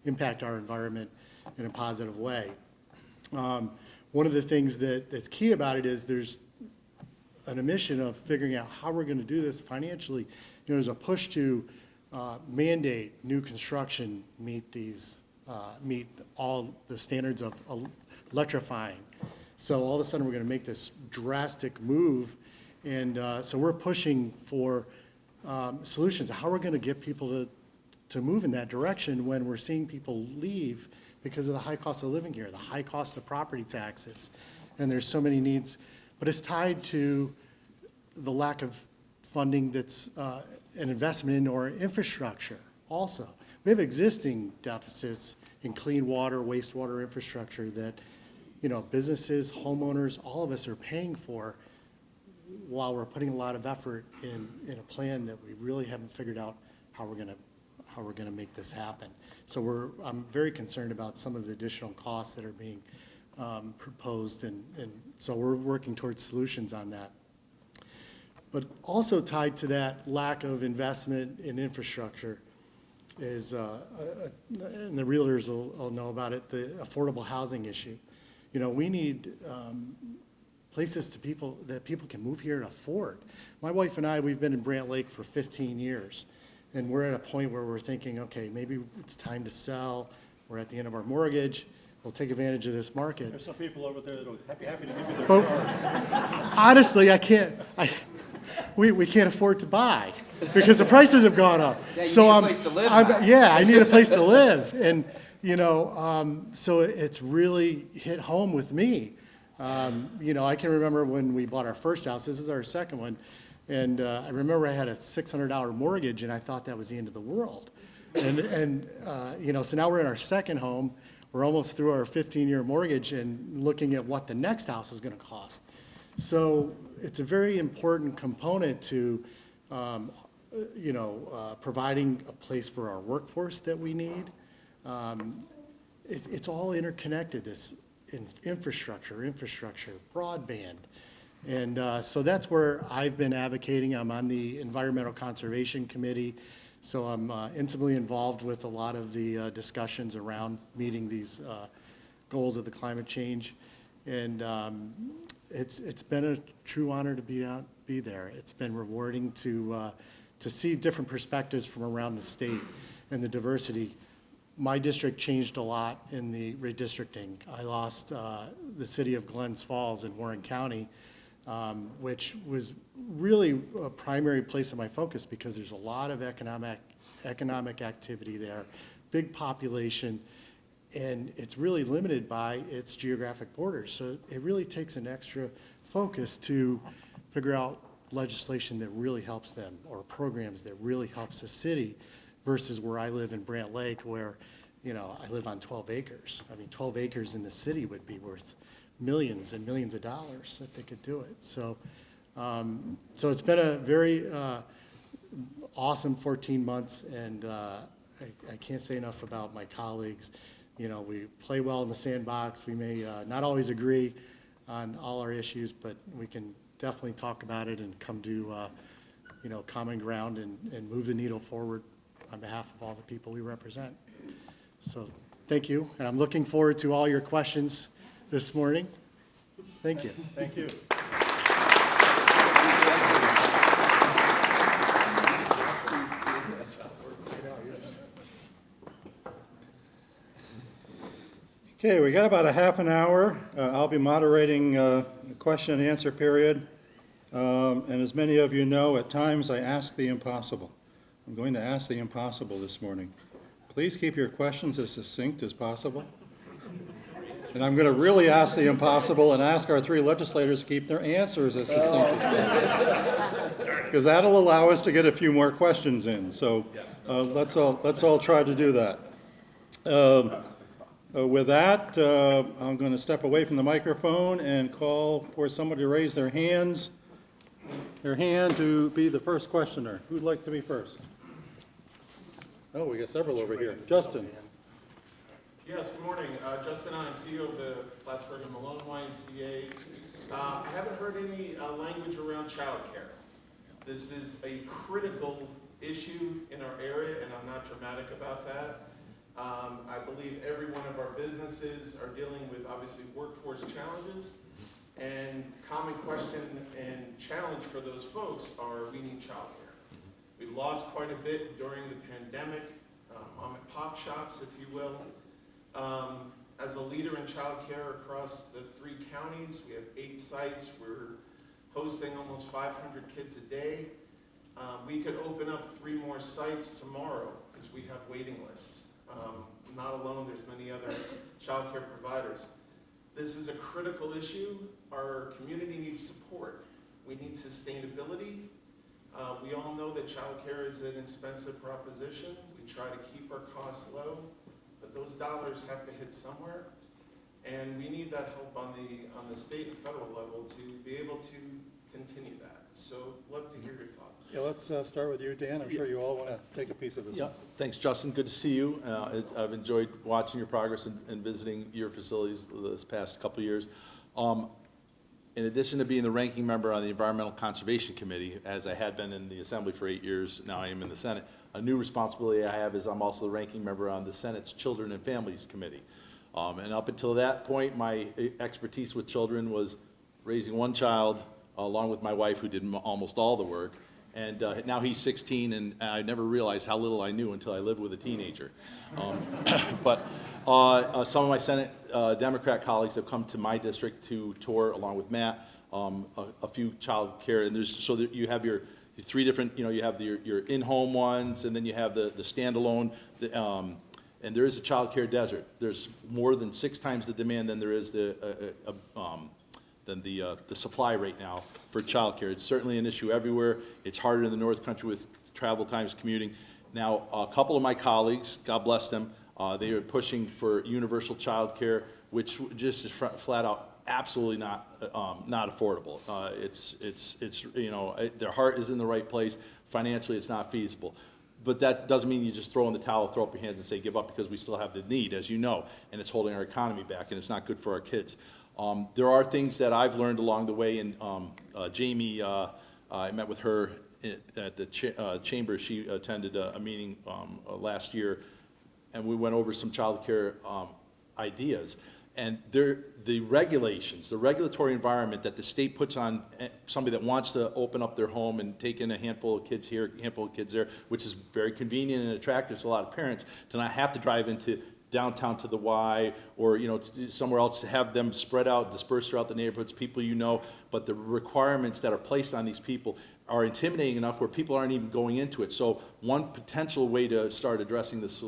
impact our environment in a positive way. One of the things that's key about it is there's an omission of figuring out how we're going to do this financially. There's a push to mandate new construction meet all the standards of electrifying. So all of a sudden we're going to make this drastic move, and so we're pushing for solutions. How we're going to get people to move in that direction when we're seeing people leave because of the high cost of living here, the high cost of property taxes, and there's so many needs. But it's tied to the lack of funding that's an investment into our infrastructure also. We have existing deficits in clean water, wastewater infrastructure that, businesses, homeowners, all of us are paying for while we're putting a lot of effort in a plan that we really haven't figured out how we're going to make this happen. So I'm very concerned about some of the additional costs that are being proposed, and so we're working towards solutions on that. But also tied to that lack of investment in infrastructure is, and the realtors will know about it, the affordable housing issue. We need places that people can move here and afford. My wife and I, we've been in Brant Lake for 15 years. and we're at a point where we're thinking, okay, maybe it's time to sell. We're at the end of our mortgage. We'll take advantage of this market. There's some people over there that'll be happy to give you their But cards. honestly, we can't afford to buy because the prices have gone up. Yeah, you So need a I'm- place to live I'm- now. Yeah, I need a place to live. And, so it's really hit home with me. I can remember when we bought our first house, this is our second one, and I remember I had a $600 mortgage, and I thought that was the end of the world. So now we're in our second home, we're almost through our 15-year mortgage and looking at what the next house is gonna cost. So it's a very important component to, providing a place for our workforce that we need. It's all interconnected, this infrastructure, broadband. And so that's where I've been advocating. I'm on the Environmental Conservation Committee, so I'm intimately involved with a lot of the discussions around meeting these goals of the climate change. And it's been a true honor to be there. It's been rewarding to see different perspectives from around the state and the diversity. My district changed a lot in the redistricting. I lost the city of Glens Falls in Warren County, which was really a primary place of my focus because there's a lot of economic activity there, big population, and it's really limited by its geographic borders. So it really takes an extra focus to figure out legislation that really helps them or programs that really helps the city versus where I live in Brant Lake where, I live on 12 acres. 12 acres in the city would be worth millions and millions of dollars if they could do it. So it's been a very awesome 14 months, and I can't say enough about my colleagues. We play well in the sandbox. We may not always agree on all our issues, but we can definitely talk about it and come to common ground and move the needle forward on behalf of all the people we represent. So thank you, and I'm looking forward to all your questions this morning. Thank you. Thank you. Okay, we got about a half an hour. I'll be moderating a question and answer period. And as many of you know, at times I ask the impossible. I'm going to ask the impossible this morning. Please keep your questions as succinct as possible. And I'm going to really ask the impossible and ask our three legislators to keep their answers as succinct as possible. Because that'll allow us to get a few more questions in. So let's all try to do that. With that, I'm going to step away from the microphone and call for somebody to raise their hand to be the first questioner. Who'd like to be first? Oh, we got several over here. Justin. Yes, good morning. Justin Allen, CEO of the Plattsburgh and Malone YMCA. I haven't heard any language around childcare. This is a critical issue in our area, and I'm not dramatic about that. I believe every one of our businesses are dealing with, obviously, workforce challenges. And common question and challenge for those folks are we need childcare. We lost quite a bit during the pandemic, mom and pop shops, if you will. As a leader in childcare across the 3 counties, we have 8 sites. We're hosting almost 500 kids a day. We could open up 3 more sites tomorrow because we have waiting lists. Not alone, there's many other childcare providers. This is a critical issue. Our community needs support. We need sustainability. We all know that childcare is an expensive proposition. We try to keep our costs low, but those dollars have to hit somewhere. And we need that help on the state and federal level to be able to continue that. So love to hear your thoughts. Yeah, let's start with you, Dan. I'm sure you all want to take a piece of this. Yeah, thanks, Justin. Good to see you. I've enjoyed watching your progress and visiting your facilities this past couple of years. In addition to being the ranking member on the Environmental Conservation Committee, as I had been in the Assembly for 8 years, now I am in the Senate, a new responsibility I have is I'm also the ranking member on the Senate's Children and Families Committee. And up until that point, my expertise with children was raising one child, along with my wife, who did almost all the work, And now he's 16, and I never realized how little I knew until I lived with a teenager. But some of my Senate Democrat colleagues have come to my district to tour, along with Matt, a few child care, and so that you have your three different, you have your in-home ones, and then you have the standalone, and there is a child care desert. There's more than 6 times the demand than there is the supply right now for child care. It's certainly an issue everywhere. It's harder in the North Country with travel times, commuting. Now, a couple of my colleagues, God bless them, they are pushing for universal child care, which just is flat out absolutely not affordable. Their heart is in the right place. Financially, it's not feasible. But that doesn't mean you just throw in the towel, throw up your hands and say give up, because we still have the need, as you know, and it's holding our economy back, and it's not good for our kids. There are things that I've learned along the way, and Jamie, I met with her at the chamber. She attended a meeting last year, and we went over some child care ideas. And the regulations, the regulatory environment that the state puts on somebody that wants to open up their home and take in a handful of kids here, a handful of kids there, which is very convenient and attractive to a lot of parents, to not have to drive into downtown to the Y or somewhere else, to have them spread out, dispersed throughout the neighborhoods, people but the requirements that are placed on these people are intimidating enough where people aren't even going into it. So one potential way to start addressing this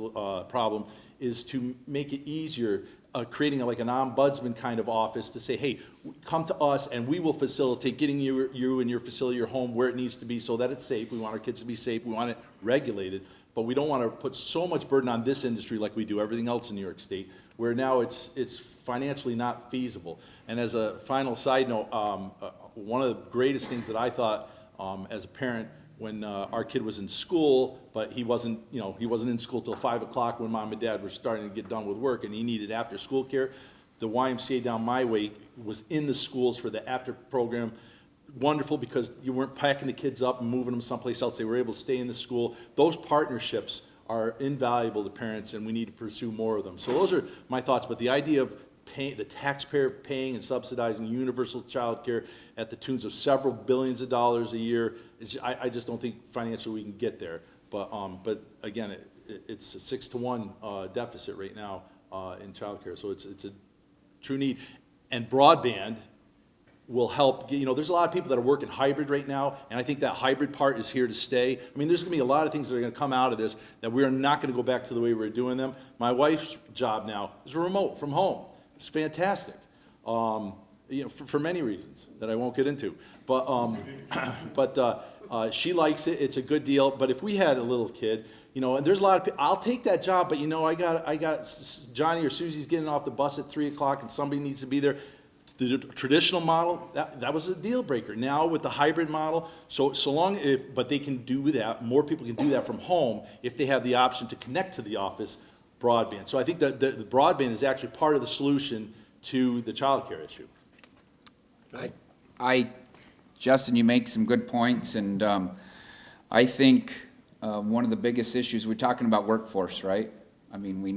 problem is to make it easier, creating like an ombudsman kind of office to say, hey, come to us and we will facilitate getting you and your facility, your home, where it needs to be so that it's safe. We want our kids to be safe. We want it regulated. But we don't want to put so much burden on this industry like we do everything else in New York State, where now it's financially not feasible. And as a final side note, one of the greatest things that I thought as a parent when our kid was in school, but he wasn't in school till 5 o'clock when mom and dad were starting to get done with work, and he needed after school care. The YMCA down my way was in the schools for the after program. Wonderful, because you weren't packing the kids up and moving them someplace else. They were able to stay in the school. Those partnerships are invaluable to parents, and we need to pursue more of them. So those are my thoughts. But the idea of the taxpayer paying and subsidizing universal child care at the tunes of several billions of dollars a year, I just don't think financially we can get there. But again, it's a 6-to-1 deficit right now in child care. So it's a true need. And broadband will help. There's a lot of people that are working hybrid right now, and I think that hybrid part is here to stay. I mean, there's going to be a lot of things that are going to come out of this that we are not going to go back to the way we were doing them. My wife's job now is remote from home. It's fantastic, for many reasons that I won't get into. But she likes it. It's a good deal. But if we had a little kid, and there's a lot of people, I'll take that job. But I got Johnny or Susie's getting off the bus at 3 o'clock, and somebody needs to be there. The traditional model, that was a deal breaker. Now with the hybrid model, but they can do that. More people can do that from home if they have the option to connect to the office. Broadband. So I think that the broadband is actually part of the solution to the child care issue. Justin, you make some good points, and I think one of the biggest issues, we're talking about workforce, right? I mean, we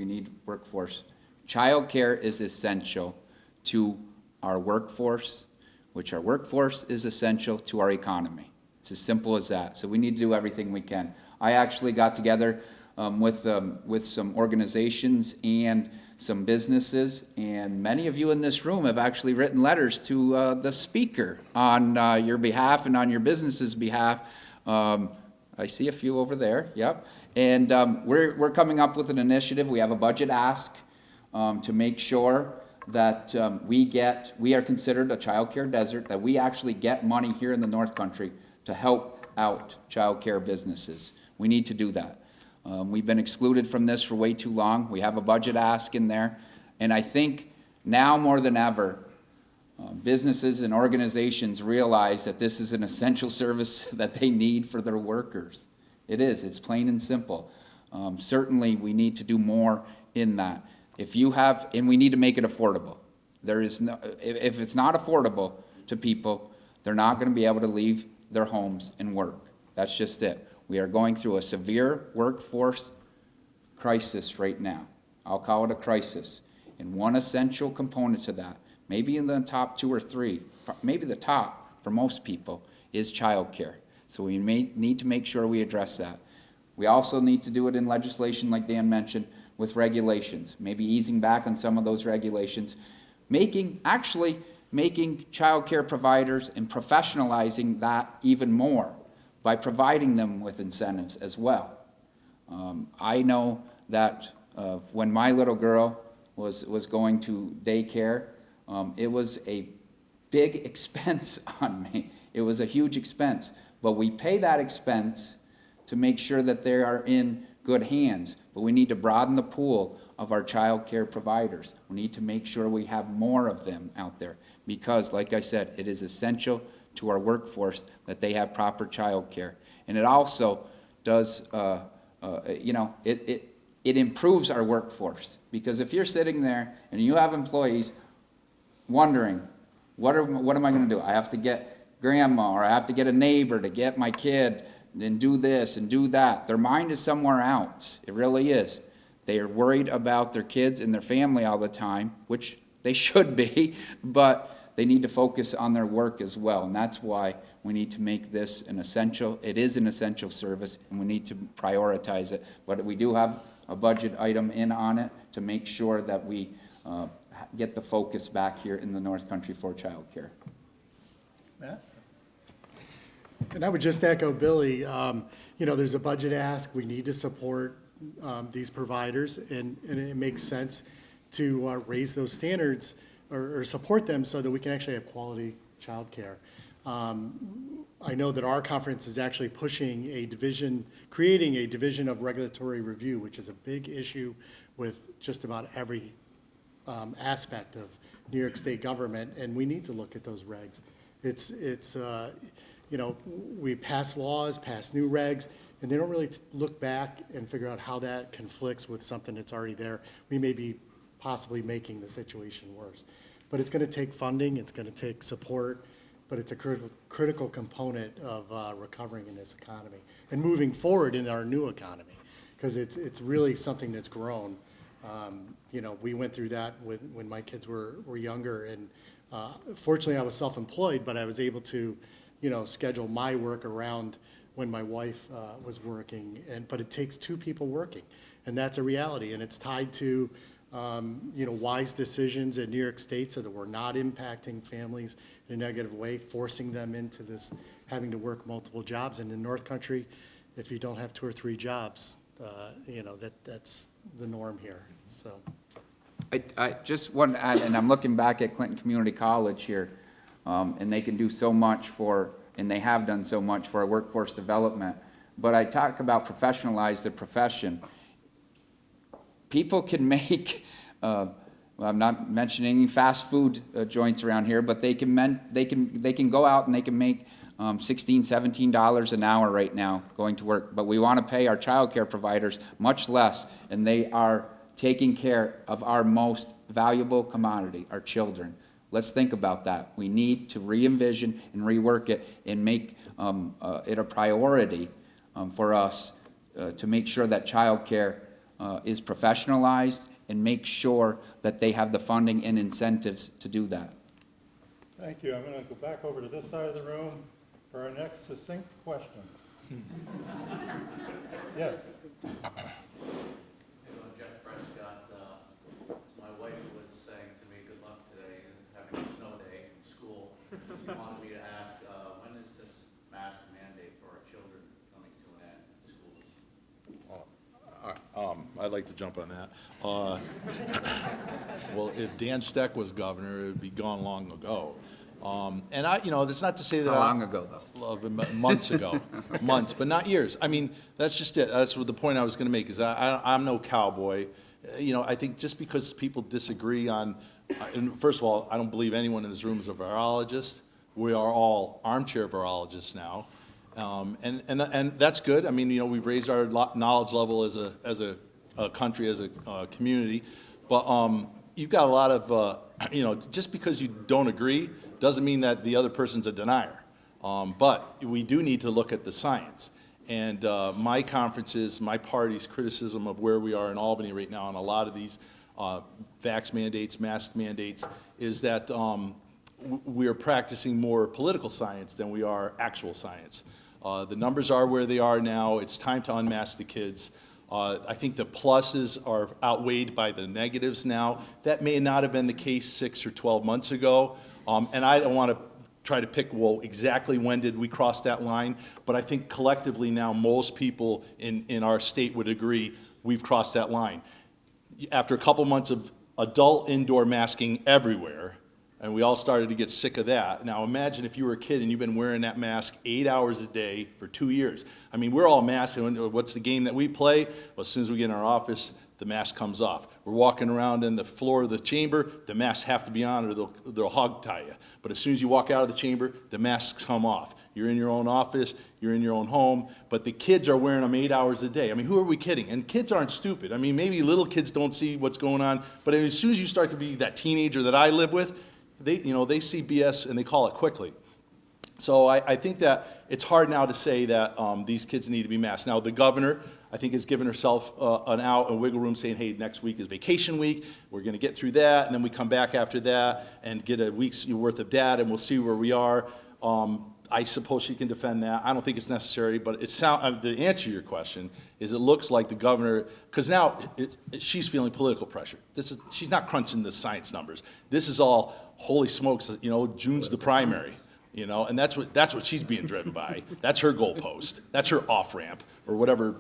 need workforce. Child care is essential to our workforce, which our workforce is essential to our economy. It's as simple as that. So we need to do everything we can. I actually got together with some organizations and some businesses, and many of you in this room have actually written letters to the speaker on your behalf and on your business's behalf. I see a few over there, yep. And we're coming up with an initiative. We have a budget ask to make sure that we are considered a child care desert, that we actually get money here in the North Country to help out child care businesses. We need to do that. We've been excluded from this for way too long. We have a budget ask in there. And I think now more than ever, businesses and organizations realize that this is an essential service that they need for their workers. It is. It's plain and simple. Certainly, we need to do more in that. And we need to make it affordable. If it's not affordable to people, they're not going to be able to leave their homes and work. That's just it. We are going through a severe workforce crisis right now. I'll call it a crisis. And one essential component to that, maybe in the top 2 or 3, maybe the top for most people, is childcare. So we need to make sure we address that. We also need to do it in legislation, like Dan mentioned, with regulations, maybe easing back on some of those regulations, actually making child care providers and professionalizing that even more by providing them with incentives as well. I know that when my little girl was going to daycare, it was a big expense on me. It was a huge expense, but we pay that expense to make sure that they are in good hands. But we need to broaden the pool of our child care providers. We need to make sure we have more of them out there because, like I said, it is essential to our workforce that they have proper child care. And it also does, it improves our workforce because if you're sitting there and you have employees wondering, what am I going to do? I have to get grandma or I have to get a neighbor to get my kid and do this and do that. Their mind is somewhere else. It really is. They are worried about their kids and their family all the time, which they should be, but they need to focus on their work as well. And that's why we need to make this an essential, it is an essential service, and we need to prioritize it. But we do have a budget item in on it to make sure that we get the focus back here in the North Country for child care. Matt? And I would just echo Billy, there's a budget ask, we need to support these providers, and it makes sense to raise those standards or support them so that we can actually have quality childcare. I know that our conference is actually pushing creating a division of regulatory review, which is a big issue with just about every aspect of New York State government, and we need to look at those regs. We pass laws, pass new regs, and they don't really look back and figure out how that conflicts with something that's already there. We may be possibly making the situation worse. But it's going to take funding, it's going to take support, but it's a critical component of recovering in this economy and moving forward in our new economy, because it's really something that's grown. We went through that when my kids were younger, and fortunately I was self-employed, but I was able to schedule my work around when my wife was working, but it takes two people working, and that's a reality, and it's tied to wise decisions in New York State so that we're not impacting families in a negative way, forcing them into this having to work multiple jobs. And in North Country, if you don't have 2 or 3 jobs, that's the norm here. So I just want to add, and I'm looking back at Clinton Community College here, and they can do so much and they have done so much for our workforce development. But I talk about professionalize the profession. People can make, well, I'm not mentioning any fast food joints around here, but they can go out and they can make $16, $17 an hour right now going to work. But we want to pay our child care providers much less, and they are taking care of our most valuable commodity, our children. Let's think about that. We need to re-envision and rework it and make it a priority for us to make sure that child care is professionalized and make sure that they have the funding and incentives to do that. Thank you. I'm going to go back over to this side of the room for our next succinct question. Yes. Jeff Prescott, my wife was saying to me, good luck today, and having a snow day in school. She wanted me to ask, when is this mask mandate for our children coming to an end in schools? I'd like to jump on that. Well, if Dan Steck was governor, it would be gone long ago. And that's not to say that. How long ago, though? Months ago, months, but not years. I mean, that's just it. That's what the point I was going to make is I'm no cowboy. I think just because people disagree on, and first of all, I don't believe anyone in this room is a virologist. We are all armchair virologists now. And that's good. I mean, we've raised our knowledge level as a country, as a community. But you've got a lot of, just because you don't agree doesn't mean that the other person's a denier. But we do need to look at the science. And my conferences, my party's criticism of where we are in Albany right now on a lot of these vax mandates, mask mandates, is that we are practicing more political science than we are actual science. The numbers are where they are now. It's time to unmask the kids. I think the pluses are outweighed by the negatives now. That may not have been the case 6 or 12 months ago. And I don't want to try to pick, well, exactly when did we cross that line? But I think collectively now most people in our state would agree we've crossed that line. After a couple months of adult indoor masking everywhere, and we all started to get sick of that. Now imagine if you were a kid and you've been wearing that mask 8 hours a day for 2 years. I mean, we're all masked, and what's the game that we play? Well, as soon as we get in our office, the mask comes off. We're walking around in the floor of the chamber, the masks have to be on or they'll hog tie you. But as soon as you walk out of the chamber, the masks come off. You're in your own office, you're in your own home, but the kids are wearing them 8 hours a day. I mean, who are we kidding? And kids aren't stupid. I mean, maybe little kids don't see what's going on, but as soon as you start to be that teenager that I live with, they see BS and they call it quickly. So I think that it's hard now to say that these kids need to be masked. Now, the governor, I think, has given herself an out, a wiggle room, saying, hey, next week is vacation week. We're going to get through that, and then we come back after that and get a week's worth of data, and we'll see where we are. I suppose she can defend that. I don't think it's necessary, but the answer to your question is it looks like the governor, because now she's feeling political pressure. She's not crunching the science numbers. This is all, holy smokes, June's the primary. And that's what she's being driven by. That's her goalpost. That's her off-ramp, or whatever,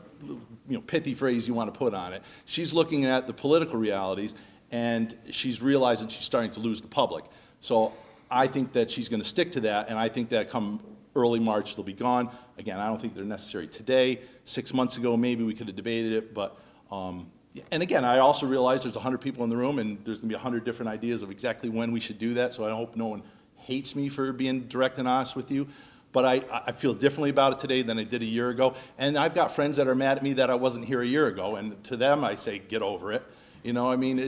pithy phrase you want to put on it. She's looking at the political realities, and she's realizing she's starting to lose the public. So I think that she's going to stick to that, and I think that come early March, they'll be gone. Again, I don't think they're necessary today. 6 months ago, maybe we could have debated it, but, and again, I also realize there's 100 people in the room, and there's going to be 100 different ideas of exactly when we should do that, so I hope no one hates me for being direct and honest with you, but I feel differently about it today than I did a year ago. And I've got friends that are mad at me that I wasn't here a year ago, and to them I say, get over it. I mean,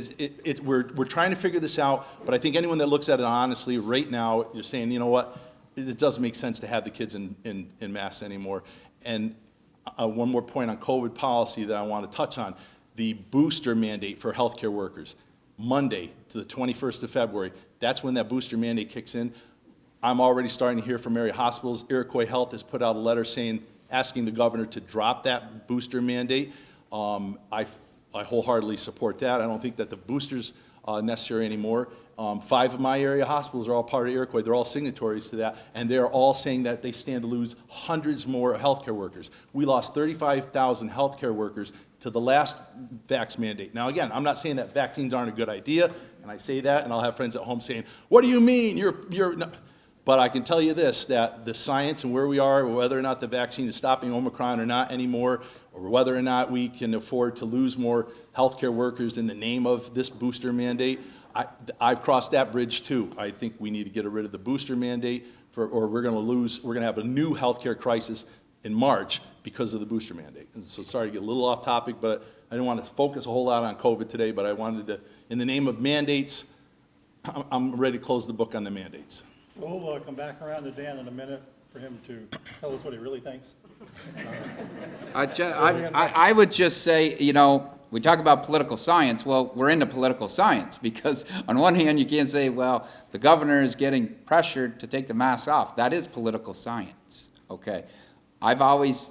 we're trying to figure this out, but I think anyone that looks at it honestly right now, you're saying, you know what, it doesn't make sense to have the kids in masks anymore. And one more point on COVID policy that I want to touch on, the booster mandate for healthcare workers. Monday to the 21st of February, that's when that booster mandate kicks in. I'm already starting to hear from area hospitals. Iroquois Health has put out a letter asking the governor to drop that booster mandate. I wholeheartedly support that. I don't think that the booster's necessary anymore. 5 of my area hospitals are all part of Iroquois. They're all signatories to that, and they're all saying that they stand to lose hundreds more healthcare workers. We lost 35,000 healthcare workers to the last vax mandate. Now, again, I'm not saying that vaccines aren't a good idea, and I say that, and I'll have friends at home saying, what do you mean? You're not. But I can tell you this, that the science and where we are, whether or not the vaccine is stopping Omicron or not anymore, or whether or not we can afford to lose more healthcare workers in the name of this booster mandate, I've crossed that bridge too. I think we need to get rid of the booster mandate, or we're going to have a new healthcare crisis in March because of the booster mandate. And so sorry to get a little off topic, but I didn't want to focus a whole lot on COVID today, but I wanted to, in the name of mandates, I'm ready to close the book on the mandates. We'll come back around to Dan in a minute for him to tell us what he really thinks. I would just say, we talk about political science. Well, we're into political science because on one hand, you can't say, well, the governor is getting pressured to take the mask off. That is political science, okay? I've always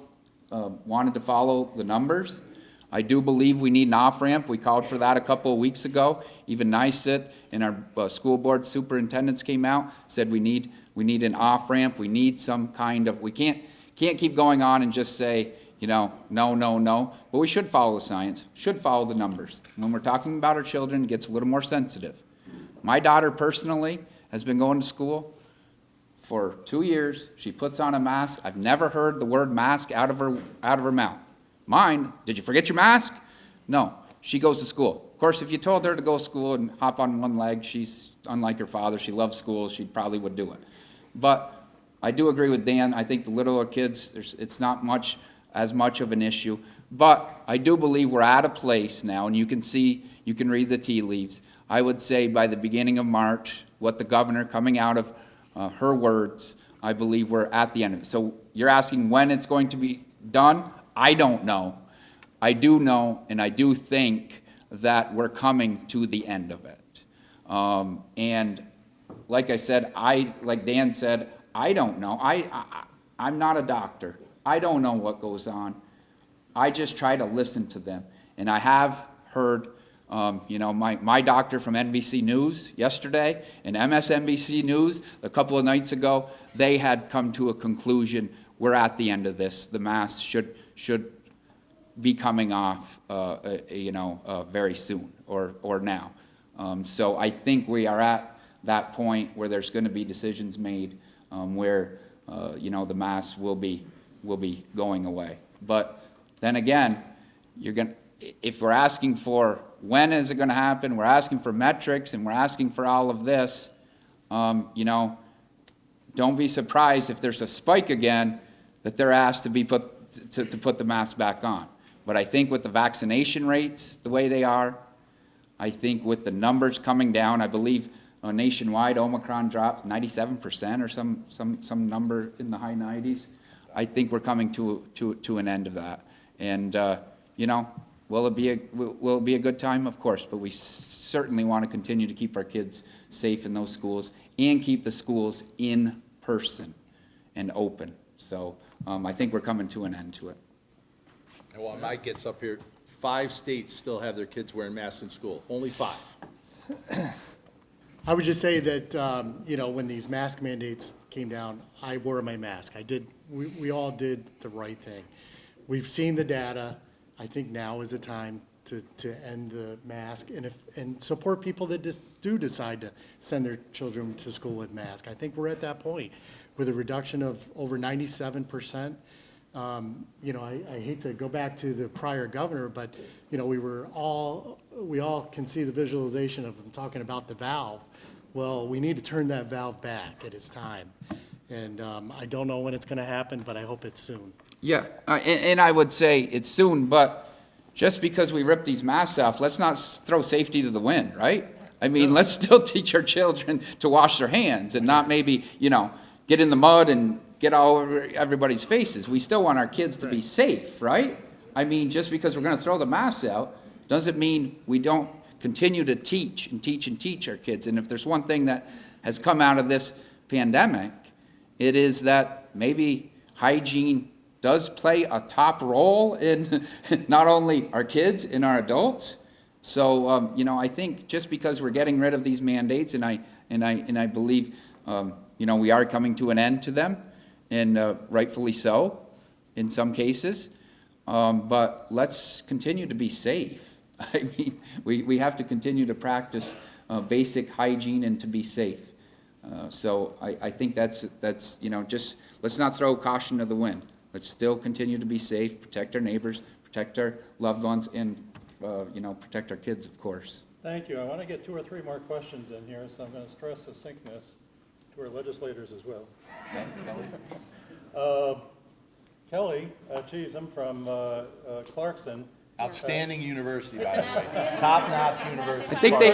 wanted to follow the numbers. I do believe we need an off-ramp. We called for that a couple of weeks ago. Even NICET and our school board superintendents came out, said we need an off-ramp. We need some kind of, we can't keep going on and just say, no. But we should follow the science, should follow the numbers. When we're talking about our children, it gets a little more sensitive. My daughter personally has been going to school for 2 years. She puts on a mask. I've never heard the word mask out of her mouth. Mine, did you forget your mask? No, she goes to school. Of course, if you told her to go to school and hop on one leg, she's unlike her father. She loves school. She probably would do it. But I do agree with Dan. I think the littler kids, it's not as much of an issue. But I do believe we're at a place now, and you can read the tea leaves. I would say by the beginning of March, what the governor coming out of her words, I believe we're at the end of it. So you're asking when it's going to be done? I don't know. I do know, and I do think that we're coming to the end of it. And like I said, like Dan said, I don't know. I'm not a doctor. I don't know what goes on. I just try to listen to them. And I have heard, my doctor from NBC News yesterday and MSNBC News a couple of nights ago, they had come to a conclusion. We're at the end of this. The mask should be coming off, very soon or now. So I think we are at that point where there's going to be decisions made where the mask will be going away. But then again, if we're asking for when is it going to happen, we're asking for metrics and we're asking for all of this, don't be surprised if there's a spike again that they're asked to put the mask back on. But I think with the vaccination rates the way they are, I think with the numbers coming down, I believe nationwide Omicron dropped 97% or some number in the high 90s. I think we're coming to an end of that. And will it be a good time? Of course, but we certainly want to continue to keep our kids safe in those schools and keep the schools in person and open. So I think we're coming to an end to it. And while Mike gets up here, 5 states still have their kids wearing masks in school. Only 5. I would just say that, when these mask mandates came down, I wore my mask. We all did the right thing. We've seen the data. I think now is the time to end the mask and support people that do decide to send their children to school with masks. I think we're at that point with a reduction of over 97%. I hate to go back to the prior governor, but, we all can see the visualization of them talking about the valve. Well, we need to turn that valve back. It is time. And I don't know when it's going to happen, but I hope it's soon. Yeah, and I would say it's soon, but just because we rip these masks off, let's not throw safety to the wind, right? I mean, let's still teach our children to wash their hands and not maybe, get in the mud and get all over everybody's faces. We still want our kids to be safe, right? I mean, just because we're going to throw the masks out doesn't mean we don't continue to teach and teach and teach our kids. And if there's one thing that has come out of this pandemic, it is that maybe hygiene does play a top role in not only our kids and our adults. So, I think just because we're getting rid of these mandates, and I believe, we are coming to an end to them, and rightfully so in some cases. But let's continue to be safe. I mean, we have to continue to practice basic hygiene and to be safe. So I think that's just let's not throw caution to the wind. Let's still continue to be safe, protect our neighbors, protect our loved ones, and protect our kids, of course. Thank you. I want to get 2 or 3 more questions in here, so I'm going to stress succinctness to our legislators as well. Kelly Cheesem from Clarkson. Outstanding university, by the way. Top-notch university. I think they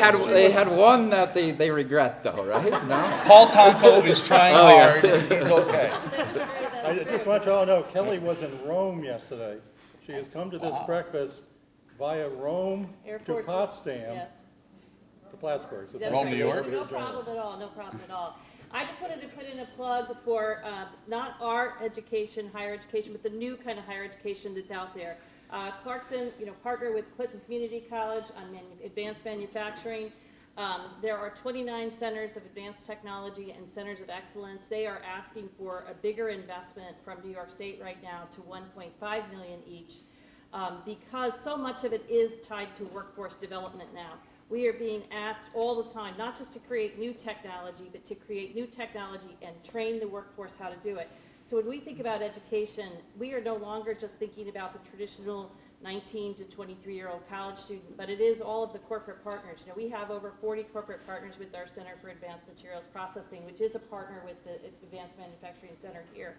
had one that they regret though, right? No? Paul Tonko is trying hard, and he's okay. I just want you all to know, Kelly was in Rome yesterday. She has come to this breakfast via Rome to Potsdam Yes. to Plattsburgh. So That's Rome, right. New York? No problem at all, no problem at all. I just wanted to put in a plug for not our education, higher education, but the new kind of higher education that's out there. Clarkson, partner with Clinton Community College on advanced manufacturing. There are 29 centers of advanced technology and centers of excellence. They are asking for a bigger investment from New York State right now to $1.5 million each, because so much of it is tied to workforce development now. We are being asked all the time, not just to create new technology, but to create new technology and train the workforce how to do it. So when we think about education, we are no longer just thinking about the traditional 19 to 23-year-old college student, but it is all of the corporate partners. We have over 40 corporate partners with our Center for Advanced Materials Processing, which is a partner with the Advanced Manufacturing Center here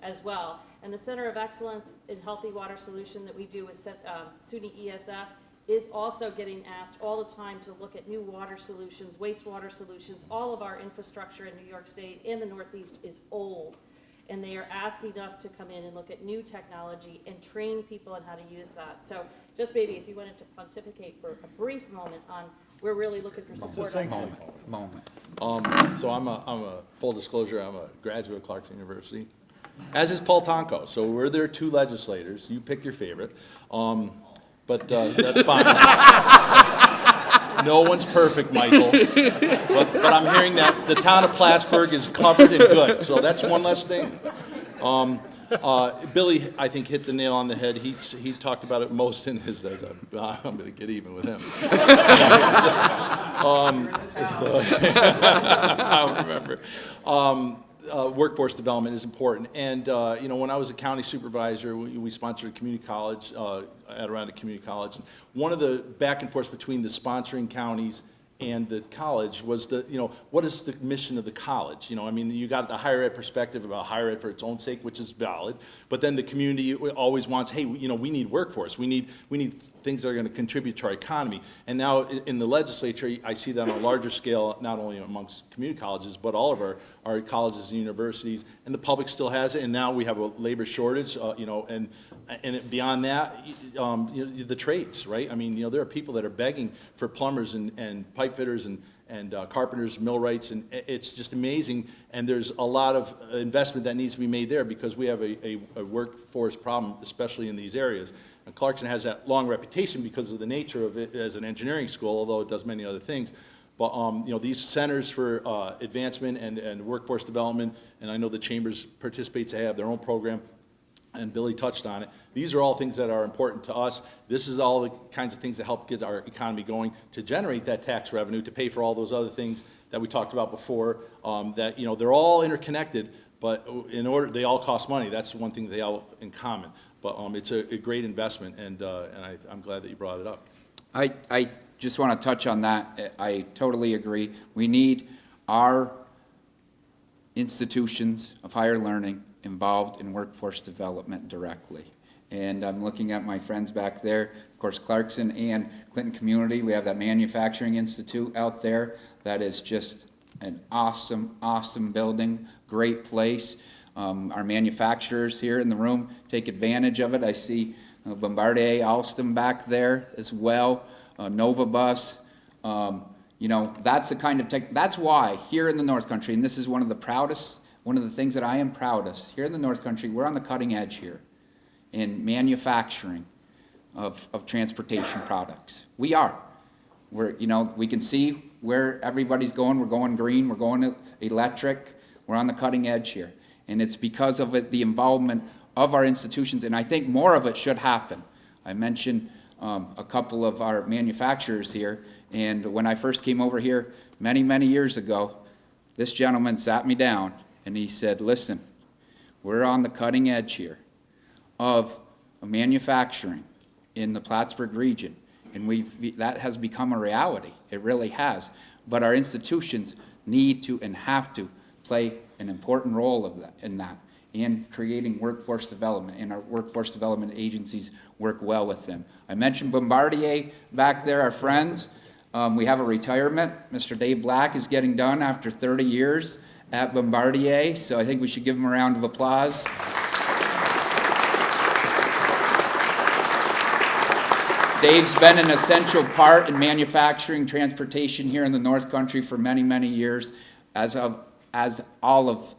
as well. And the Center of Excellence in Healthy Water Solution that we do with SUNY ESF is also getting asked all the time to look at new water solutions, wastewater solutions. All of our infrastructure in New York State and the Northeast is old. And they are asking us to come in and look at new technology and train people on how to use that. So just maybe if you wanted to pontificate for a brief moment on, we're really looking for support on that. Moment. So I'm a full disclosure, I'm a graduate of Clarkson University. as is Paul Tonko. So we're their two legislators. You pick your favorite. But that's fine. No one's perfect, Michael. But I'm hearing that the town of Plattsburgh is covered and good, so that's one less thing. Billy, I think, hit the nail on the head. He talked about it most in his, I'm going to get even with him. I don't remember. Workforce development is important. And, when I was a county supervisor, we sponsored a community college, at around a community college. And one of the back and forth between the sponsoring counties and the college was what is the mission of the college? You got the higher ed perspective about higher ed for its own sake, which is valid, but then the community always wants, hey, we need workforce. We need things that are going to contribute to our economy. And now in the legislature, I see that on a larger scale, not only amongst community colleges, but all of our colleges and universities, and the public still has it, and now we have a labor shortage, and beyond that, the trades, right? There are people that are begging for plumbers and pipe fitters and carpenters, millwrights, and it's just amazing. And there's a lot of investment that needs to be made there because we have a workforce problem, especially in these areas. And Clarkson has that long reputation because of the nature of it as an engineering school, although it does many other things. But these centers for advancement and workforce development, and I know the chambers participate to have their own program, and Billy touched on it. These are all things that are important to us. This is all the kinds of things that help get our economy going, to generate that tax revenue, to pay for all those other things that we talked about before, that, they're all interconnected, but they all cost money. That's one thing they all in common. But it's a great investment, and I'm glad that you brought it up. I just want to touch on that. I totally agree. We need our institutions of higher learning involved in workforce development directly. And I'm looking at my friends back there, of course, Clarkson and Clinton Community. We have that Manufacturing Institute out there that is just an awesome, awesome building, great place. Our manufacturers here in the room take advantage of it. I see Bombardier Alstom back there as well, Novabus. That's the kind of that's why here in the North Country, and this is one of the things that I am proudest, here in the North Country, we're on the cutting edge here in manufacturing of transportation products. We are. We can see where everybody's going. We're going green, we're going electric, we're on the cutting edge here. And it's because of the involvement of our institutions, and I think more of it should happen. I mentioned a couple of our manufacturers here, and when I first came over here many, many years ago, this gentleman sat me down and he said, listen, we're on the cutting edge here of manufacturing in the Plattsburgh region, and that has become a reality. It really has. But our institutions need to and have to play an important role in that, in creating workforce development, and our workforce development agencies work well with them. I mentioned Bombardier back there, our friends. We have a retirement. Mr. Dave Black is getting done after 30 years at Bombardier, so I think we should give him a round of applause. Dave's been an essential part in manufacturing transportation here in the North Country for many, many years, as all of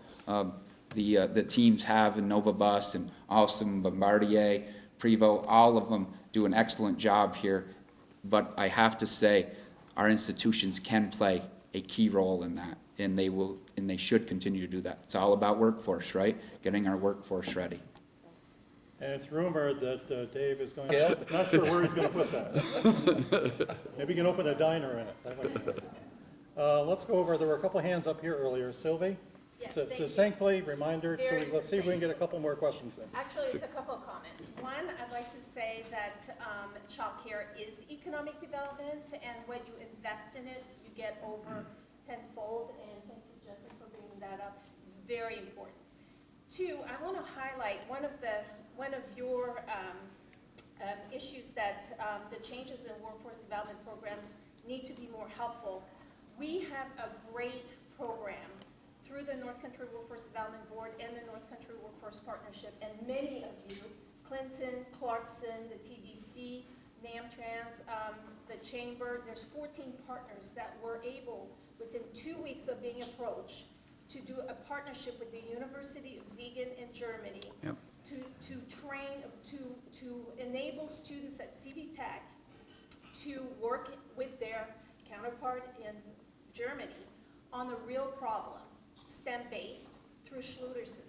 the teams have in Novabus and Alstom, Bombardier, Prevost. All of them do an excellent job here. But I have to say, our institutions can play a key role in that, and they should continue to do that. It's all about workforce, right? Getting our workforce ready. And it's rumored that Dave is going to, not sure where he's going to put that. Maybe he can open a diner in it. That might be good. Let's go over, there were a couple hands up here earlier. Sylvie? Yes, So thank you. succinctly, reminder, Very let's see if we can get a couple more questions in. Actually, it's a couple of comments. One, I'd like to say that childcare is economic development, and when you invest in it, you get over tenfold, and thank you, Justin, for bringing that up. It's very important. Two, I want to highlight one of your issues that the changes in workforce development programs need to be more helpful. We have a great program through the North Country Workforce Development Board and the North Country Workforce Partnership, and many of you, Clinton, Clarkson, the TDC, NAMTrans, the Chamber, there's 14 partners that were able, within 2 weeks of being approached, to do a partnership with the University of Siegen in Germany to enable students at CD Tech to work with their counterpart in Germany on a real problem, STEM-based, through Schluter system.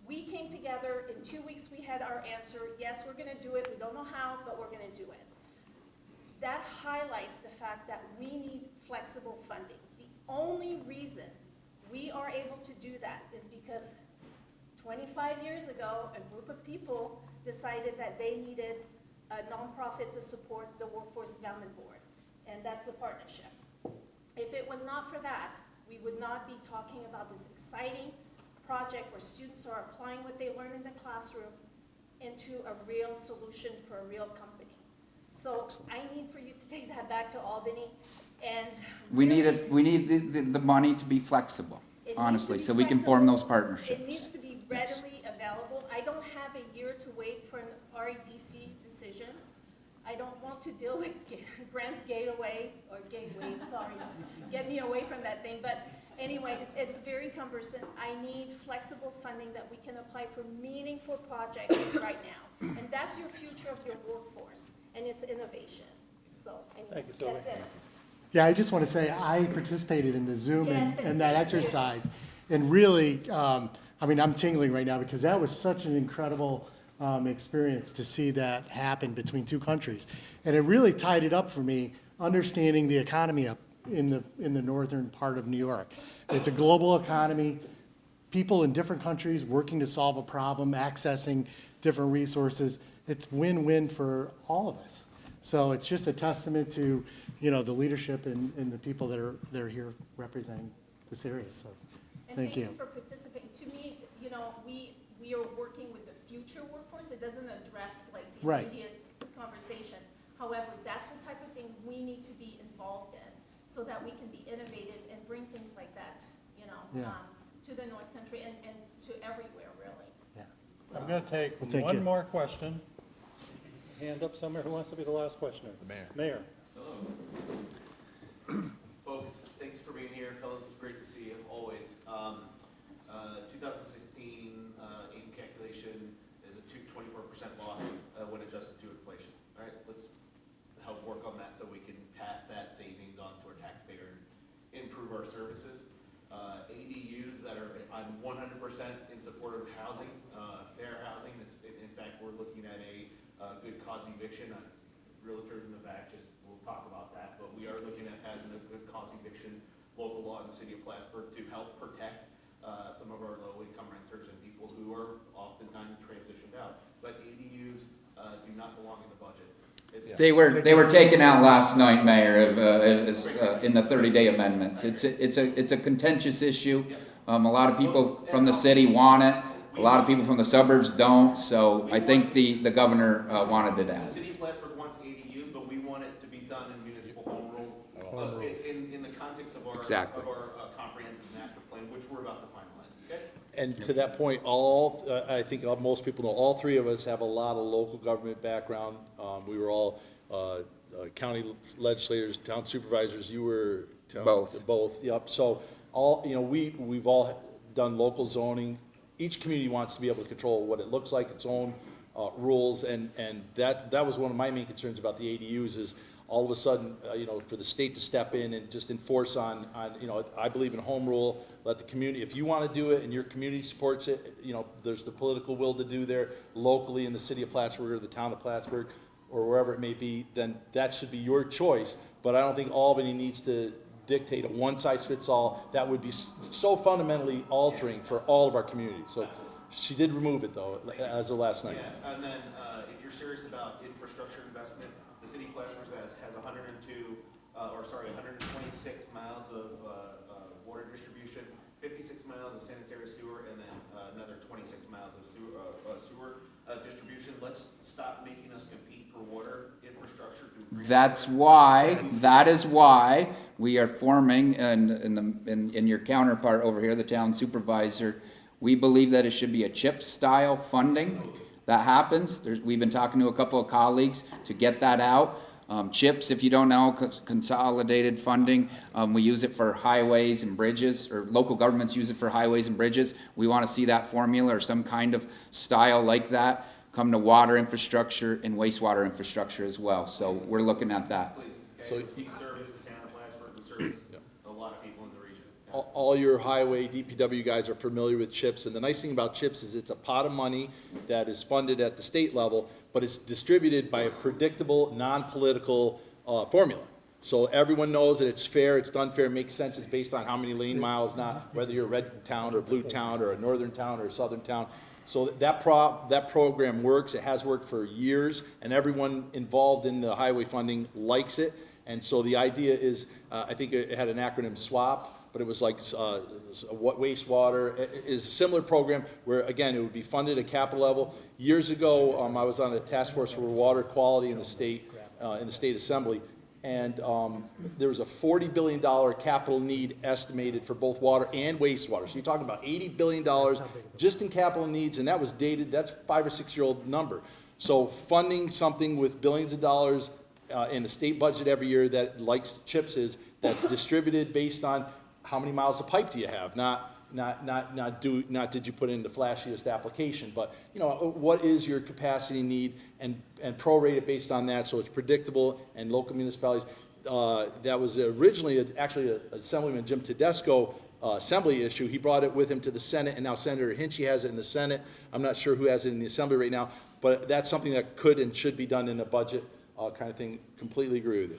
We came together, in 2 weeks we had our answer, yes, we're gonna do it, we don't know how, but we're gonna do it. That highlights the fact that we need flexible funding. The only reason we are able to do that is because 25 years ago, a group of people decided that they needed a nonprofit to support the Workforce Development Board, and that's the partnership. If it was not for that, we would not be talking about this exciting project where students are applying what they learn in the classroom into a real solution for a real company. So I need for you to take that back to Albany, and We need really, it, we need the money to be flexible, it needs to honestly, be so we can form those flexible. It partnerships. needs to be readily available. I don't have a year to wait for an REDC decision. I don't want to deal with Grants Gateway, or Gateway, sorry, get me away from that thing. But anyway, it's very cumbersome. I need flexible funding that we can apply for meaningful projects right now. And that's your future of your workforce, and it's innovation. So anyway, Thank you, Sylvia. that's it. Yeah, I just want to say, I participated in the Zoom Yes, and that exercise, and really, I mean, I'm tingling right now, because that was such an incredible experience to see that happen between two countries. And it really tied it up for me, understanding the economy up in the northern part of New York. It's a global economy, people in different countries working to solve a problem, accessing different resources. It's win-win for all of us. So it's just a testament to, you know, the leadership and the people that are here representing this area, so And thank you. for participating. To me, you know, we are working with the future workforce. It doesn't address like the Right. immediate conversation. However, that's the type of thing we need to be involved in so that we can be innovative and bring things like that, you know, Yeah. to the North Country and to everywhere, really. Yeah. I'm going to take Well, thank one you. more question. Hand up somewhere. Who wants to be the last questioner? The mayor. Mayor. Folks, thanks for being here. Fellas, it's great to see you, always. 2016 AIM calculation is a 24% loss when adjusted to inflation. All right, let's help work on that so we can pass that savings on to our taxpayer and improve our services. ADUs that are, I'm 100% in support of housing, fair housing. In fact, we're looking at a good cause eviction. Realtors in the back, just we'll talk about that, but we are looking at having a good cause eviction local law in the city of Plattsburgh to help protect some of our low-income renters and people who are oftentimes transitioned out. But ADUs do not belong in the budget. They were taken out last night, Mayor, in the 30-day amendments. It's a contentious issue. A lot of people from the city want it. A lot of people from the suburbs don't. So I think the governor wanted it The out. city of Plattsburgh wants ADUs, but we want it to be done in municipal home rule, in the context of our, Exactly. of our comprehensive master plan, which we're about to finalize, okay? And to that point, I think most people know, all three of us have a lot of local government background. We were all county legislators, town supervisors. You were Both. Both. Yep. So we've all done local zoning. Each community wants to be able to control what it looks like, its own rules, and that was one of my main concerns about the ADUs is all of a sudden, for the state to step in and just enforce on, I believe in home rule, let the community, if you want to do it and your community supports it, there's the political will to do there locally in the city of Plattsburgh or the town of Plattsburgh or wherever it may be, then that should be your choice. But I don't think Albany needs to dictate a one-size-fits-all. That would be so fundamentally altering for all of our communities. So she did remove it, though, as of last night. Yeah, and then if you're serious about infrastructure investment, the city of Plattsburgh has 126 miles of water distribution, 56 miles of sanitary sewer, and then another 26 miles of sewer distribution. Let's stop making us compete for water infrastructure. That is why we are forming, in your counterpart over here, the town supervisor, we believe that it should be a CHIP-style funding that happens. We've been talking to a couple of colleagues to get that out. CHIPS, if you don't know, consolidated funding, we use it for highways and bridges, or local governments use it for highways and bridges. We want to see that formula or some kind of style like that come to water infrastructure and wastewater infrastructure as well. So we're looking at that. So We service the town of Plattsburgh, we service a lot of people in the region. all your highway DPW guys are familiar with CHIPS, and the nice thing about CHIPS is it's a pot of money that is funded at the state level, but it's distributed by a predictable, non-political formula. So everyone knows that it's fair, it's done fair, makes sense, it's based on how many lane miles, not whether you're a red town or a blue town or a northern town or a southern town. So that program works, it has worked for years, and everyone involved in the highway funding likes it. And so the idea is, I think it had an acronym SWAP, but it was like wastewater. It is a similar program where, again, it would be funded at capital level. Years ago, I was on a task force for water quality in the state assembly, and there was a $40 billion capital need estimated for both water and wastewater. So you're talking about $80 billion just in capital needs, and that was dated, that's 5 or 6 year old number. So funding something with billions of dollars in the state budget every year that, like CHIPS is, that's distributed based on how many miles of pipe do you have, not did you put in the flashiest application, but you know, what is your capacity need, and prorate it based on that, so it's predictable. And local municipalities, that was originally actually Assemblyman Jim Tedesco assembly issue. He brought it with him to the Senate, and now Senator Hinchy has it in the Senate. I'm not sure who has it in the Assembly right now, but that's something that could and should be done in a budget kind of thing. Completely agree with you.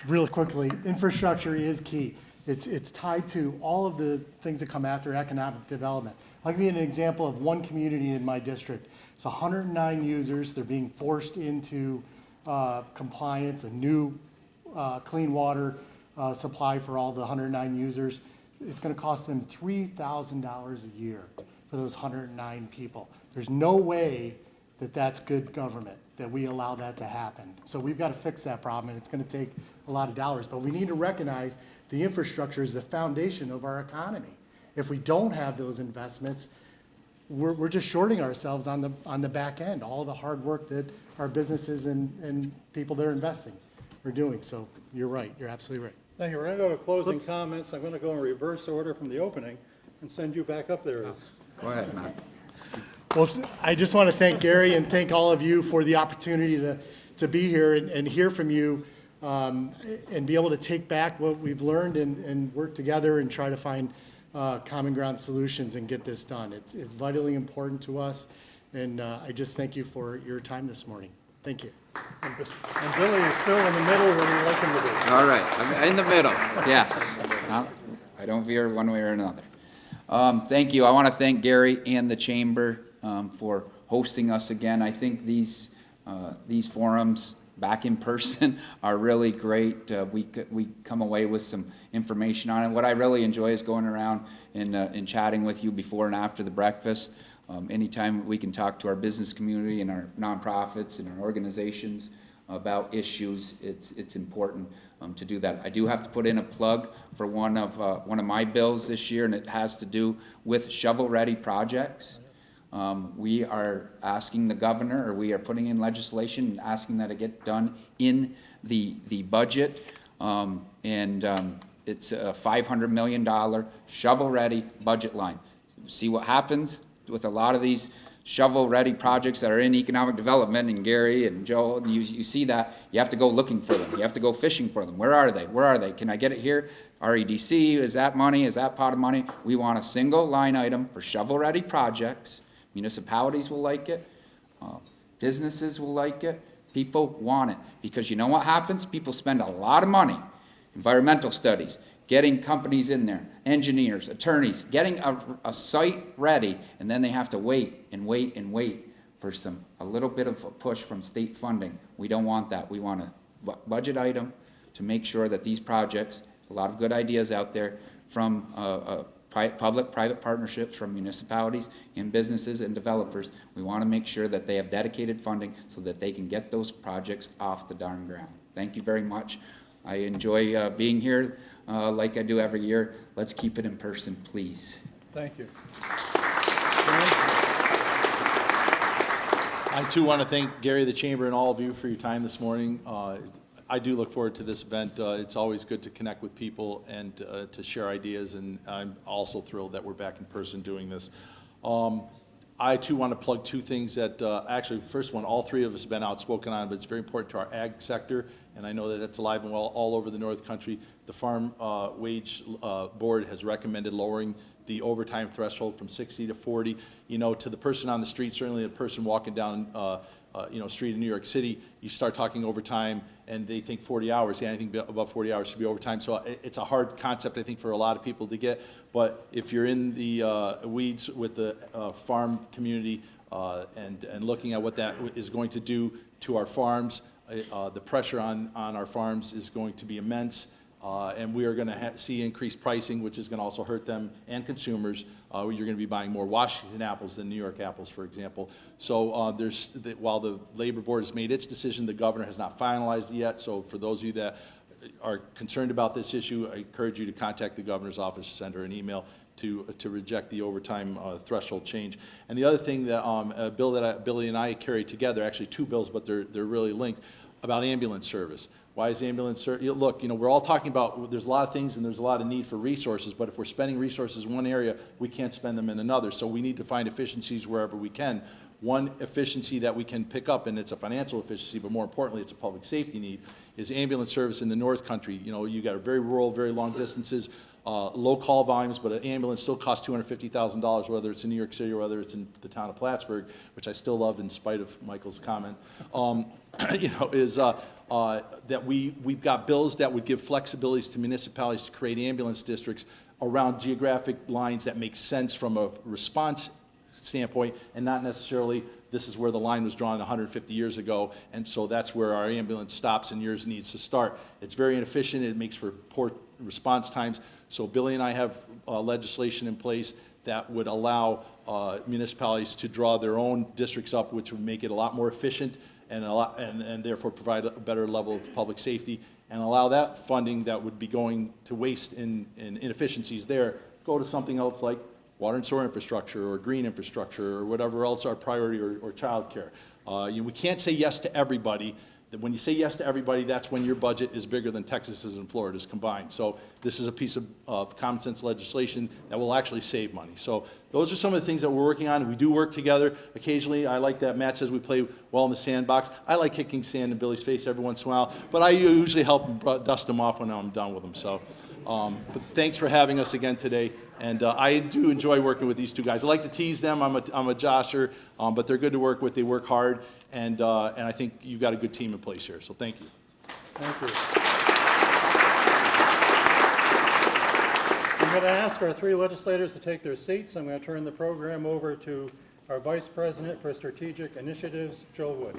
Real quickly, infrastructure is key. It's tied to all of the things that come after economic development. I'll give you an example of one community in my district. It's 109 users. They're being forced into compliance, a new clean water supply for all the 109 users. It's going to cost them $3,000 a year for those 109 people. There's no way that that's good government, that we allow that to happen. So we've got to fix that problem, and it's going to take a lot of dollars. But we need to recognize the infrastructure is the foundation of our economy. If we don't have those investments, we're just shorting ourselves on the back end, all the hard work that our businesses and people that are investing are doing. So you're right, you're absolutely right. Thank you. We're going to go to closing comments. I'm going to go in reverse order from the opening and send you back up there. Go ahead, Matt. Well, I just want to thank Gary and thank all of you for the opportunity to be here and hear from you and be able to take back what we've learned and work together and try to find common ground solutions and get this done. It's vitally important to us, and I just thank you for your time this morning. Thank you. And Billy is still in the middle where we like him to be. All right, I'm in the middle, yes. I don't veer one way or another. Thank you. I want to thank Gary and the Chamber for hosting us again. I think these forums back in person are really great. We come away with some information on it. What I really enjoy is going around and chatting with you before and after the breakfast. Anytime we can talk to our business community and our nonprofits and our organizations about issues, it's important to do that. I do have to put in a plug for one of my bills this year, and it has to do with shovel-ready projects. We are asking the governor, or we are putting in legislation and asking that it get done in the budget. It's a $500 million shovel-ready budget line. See what happens with a lot of these shovel-ready projects that are in economic development, and Gary and Joe, and you see that, you have to go looking for them. You have to go fishing for them. Where are they? Where are they? Can I get it here? REDC, is that money? Is that pot of money? We want a single line item for shovel-ready projects. Municipalities will like it. Businesses will like it. People want it. Because you know what happens? People spend a lot of money. Environmental studies, getting companies in there, engineers, attorneys, getting a site ready, and then they have to wait and wait and wait for a little bit of a push from state funding. We don't want that. We want a budget item to make sure that these projects, a lot of good ideas out there from public-private partnerships from municipalities and businesses and developers. We want to make sure that they have dedicated funding so that they can get those projects off the darn ground. Thank you very much. I enjoy being here like I do every year. Let's keep it in person, please. Thank you. I too want to thank Gary, the Chamber, and all of you for your time this morning. I do look forward to this event. It's always good to connect with people and to share ideas, and I'm also thrilled that we're back in person doing this. I too want to plug two things that, actually, the first one, all three of us have been outspoken on, but it's very important to our ag sector, and I know that that's alive and well all over the North Country. The Farm Wage Board has recommended lowering the overtime threshold from 60 to 40. You know, to the person on the street, certainly a person walking down, street in New York City, you start talking overtime, and they think 40 hours. Yeah, anything above 40 hours should be overtime. So it's a hard concept, I think, for a lot of people to get. But if you're in the weeds with the farm community and looking at what that is going to do to our farms, the pressure on our farms is going to be immense. And we are going to see increased pricing, which is going to also hurt them and consumers. You're going to be buying more Washington apples than New York apples, for example. So while the Labor Board has made its decision, the governor has not finalized it yet. So for those of you that are concerned about this issue, I encourage you to contact the governor's office, send her an email to reject the overtime threshold change. And the other thing that a bill that Billy and I carried together, actually two bills, but they're really linked, about ambulance service. Why is ambulance service? Look, we're all talking about, there's a lot of things and there's a lot of need for resources, but if we're spending resources in one area, we can't spend them in another. So we need to find efficiencies wherever we can. One efficiency that we can pick up, and it's a financial efficiency, but more importantly, it's a public safety need, is ambulance service in the North Country. You got a very rural, very long distances, low call volumes, but an ambulance still costs $250,000, whether it's in New York City or whether it's in the town of Plattsburgh, which I still love in spite of Michael's comment. That we've got bills that would give flexibilities to municipalities to create ambulance districts around geographic lines that make sense from a response standpoint, and not necessarily this is where the line was drawn 150 years ago, and so that's where our ambulance stops and yours needs to start. It's very inefficient. It makes for poor response times. So Billy and I have legislation in place that would allow municipalities to draw their own districts up, which would make it a lot more efficient and therefore provide a better level of public safety, and allow that funding that would be going to waste in inefficiencies there go to something else like water and sewer infrastructure or green infrastructure or whatever else our priority or child care. We can't say yes to everybody. When you say yes to everybody, that's when your budget is bigger than Texas's and Florida's combined. So this is a piece of common sense legislation that will actually save money. So those are some of the things that we're working on. We do work together. Occasionally, I like that Matt says we play well in the sandbox. I like kicking sand in Billy's face every once in a while, but I usually help him dust him off when I'm done with him. So, but thanks for having us again today. And I do enjoy working with these two guys. I like to tease them. I'm a josher, but they're good to work with. They work hard. And I think you've got a good team in place here, so thank you. Thank you. I'm going to ask our three legislators to take their seats. I'm going to turn the program over to our Vice President for Strategic Initiatives, Joe Wood.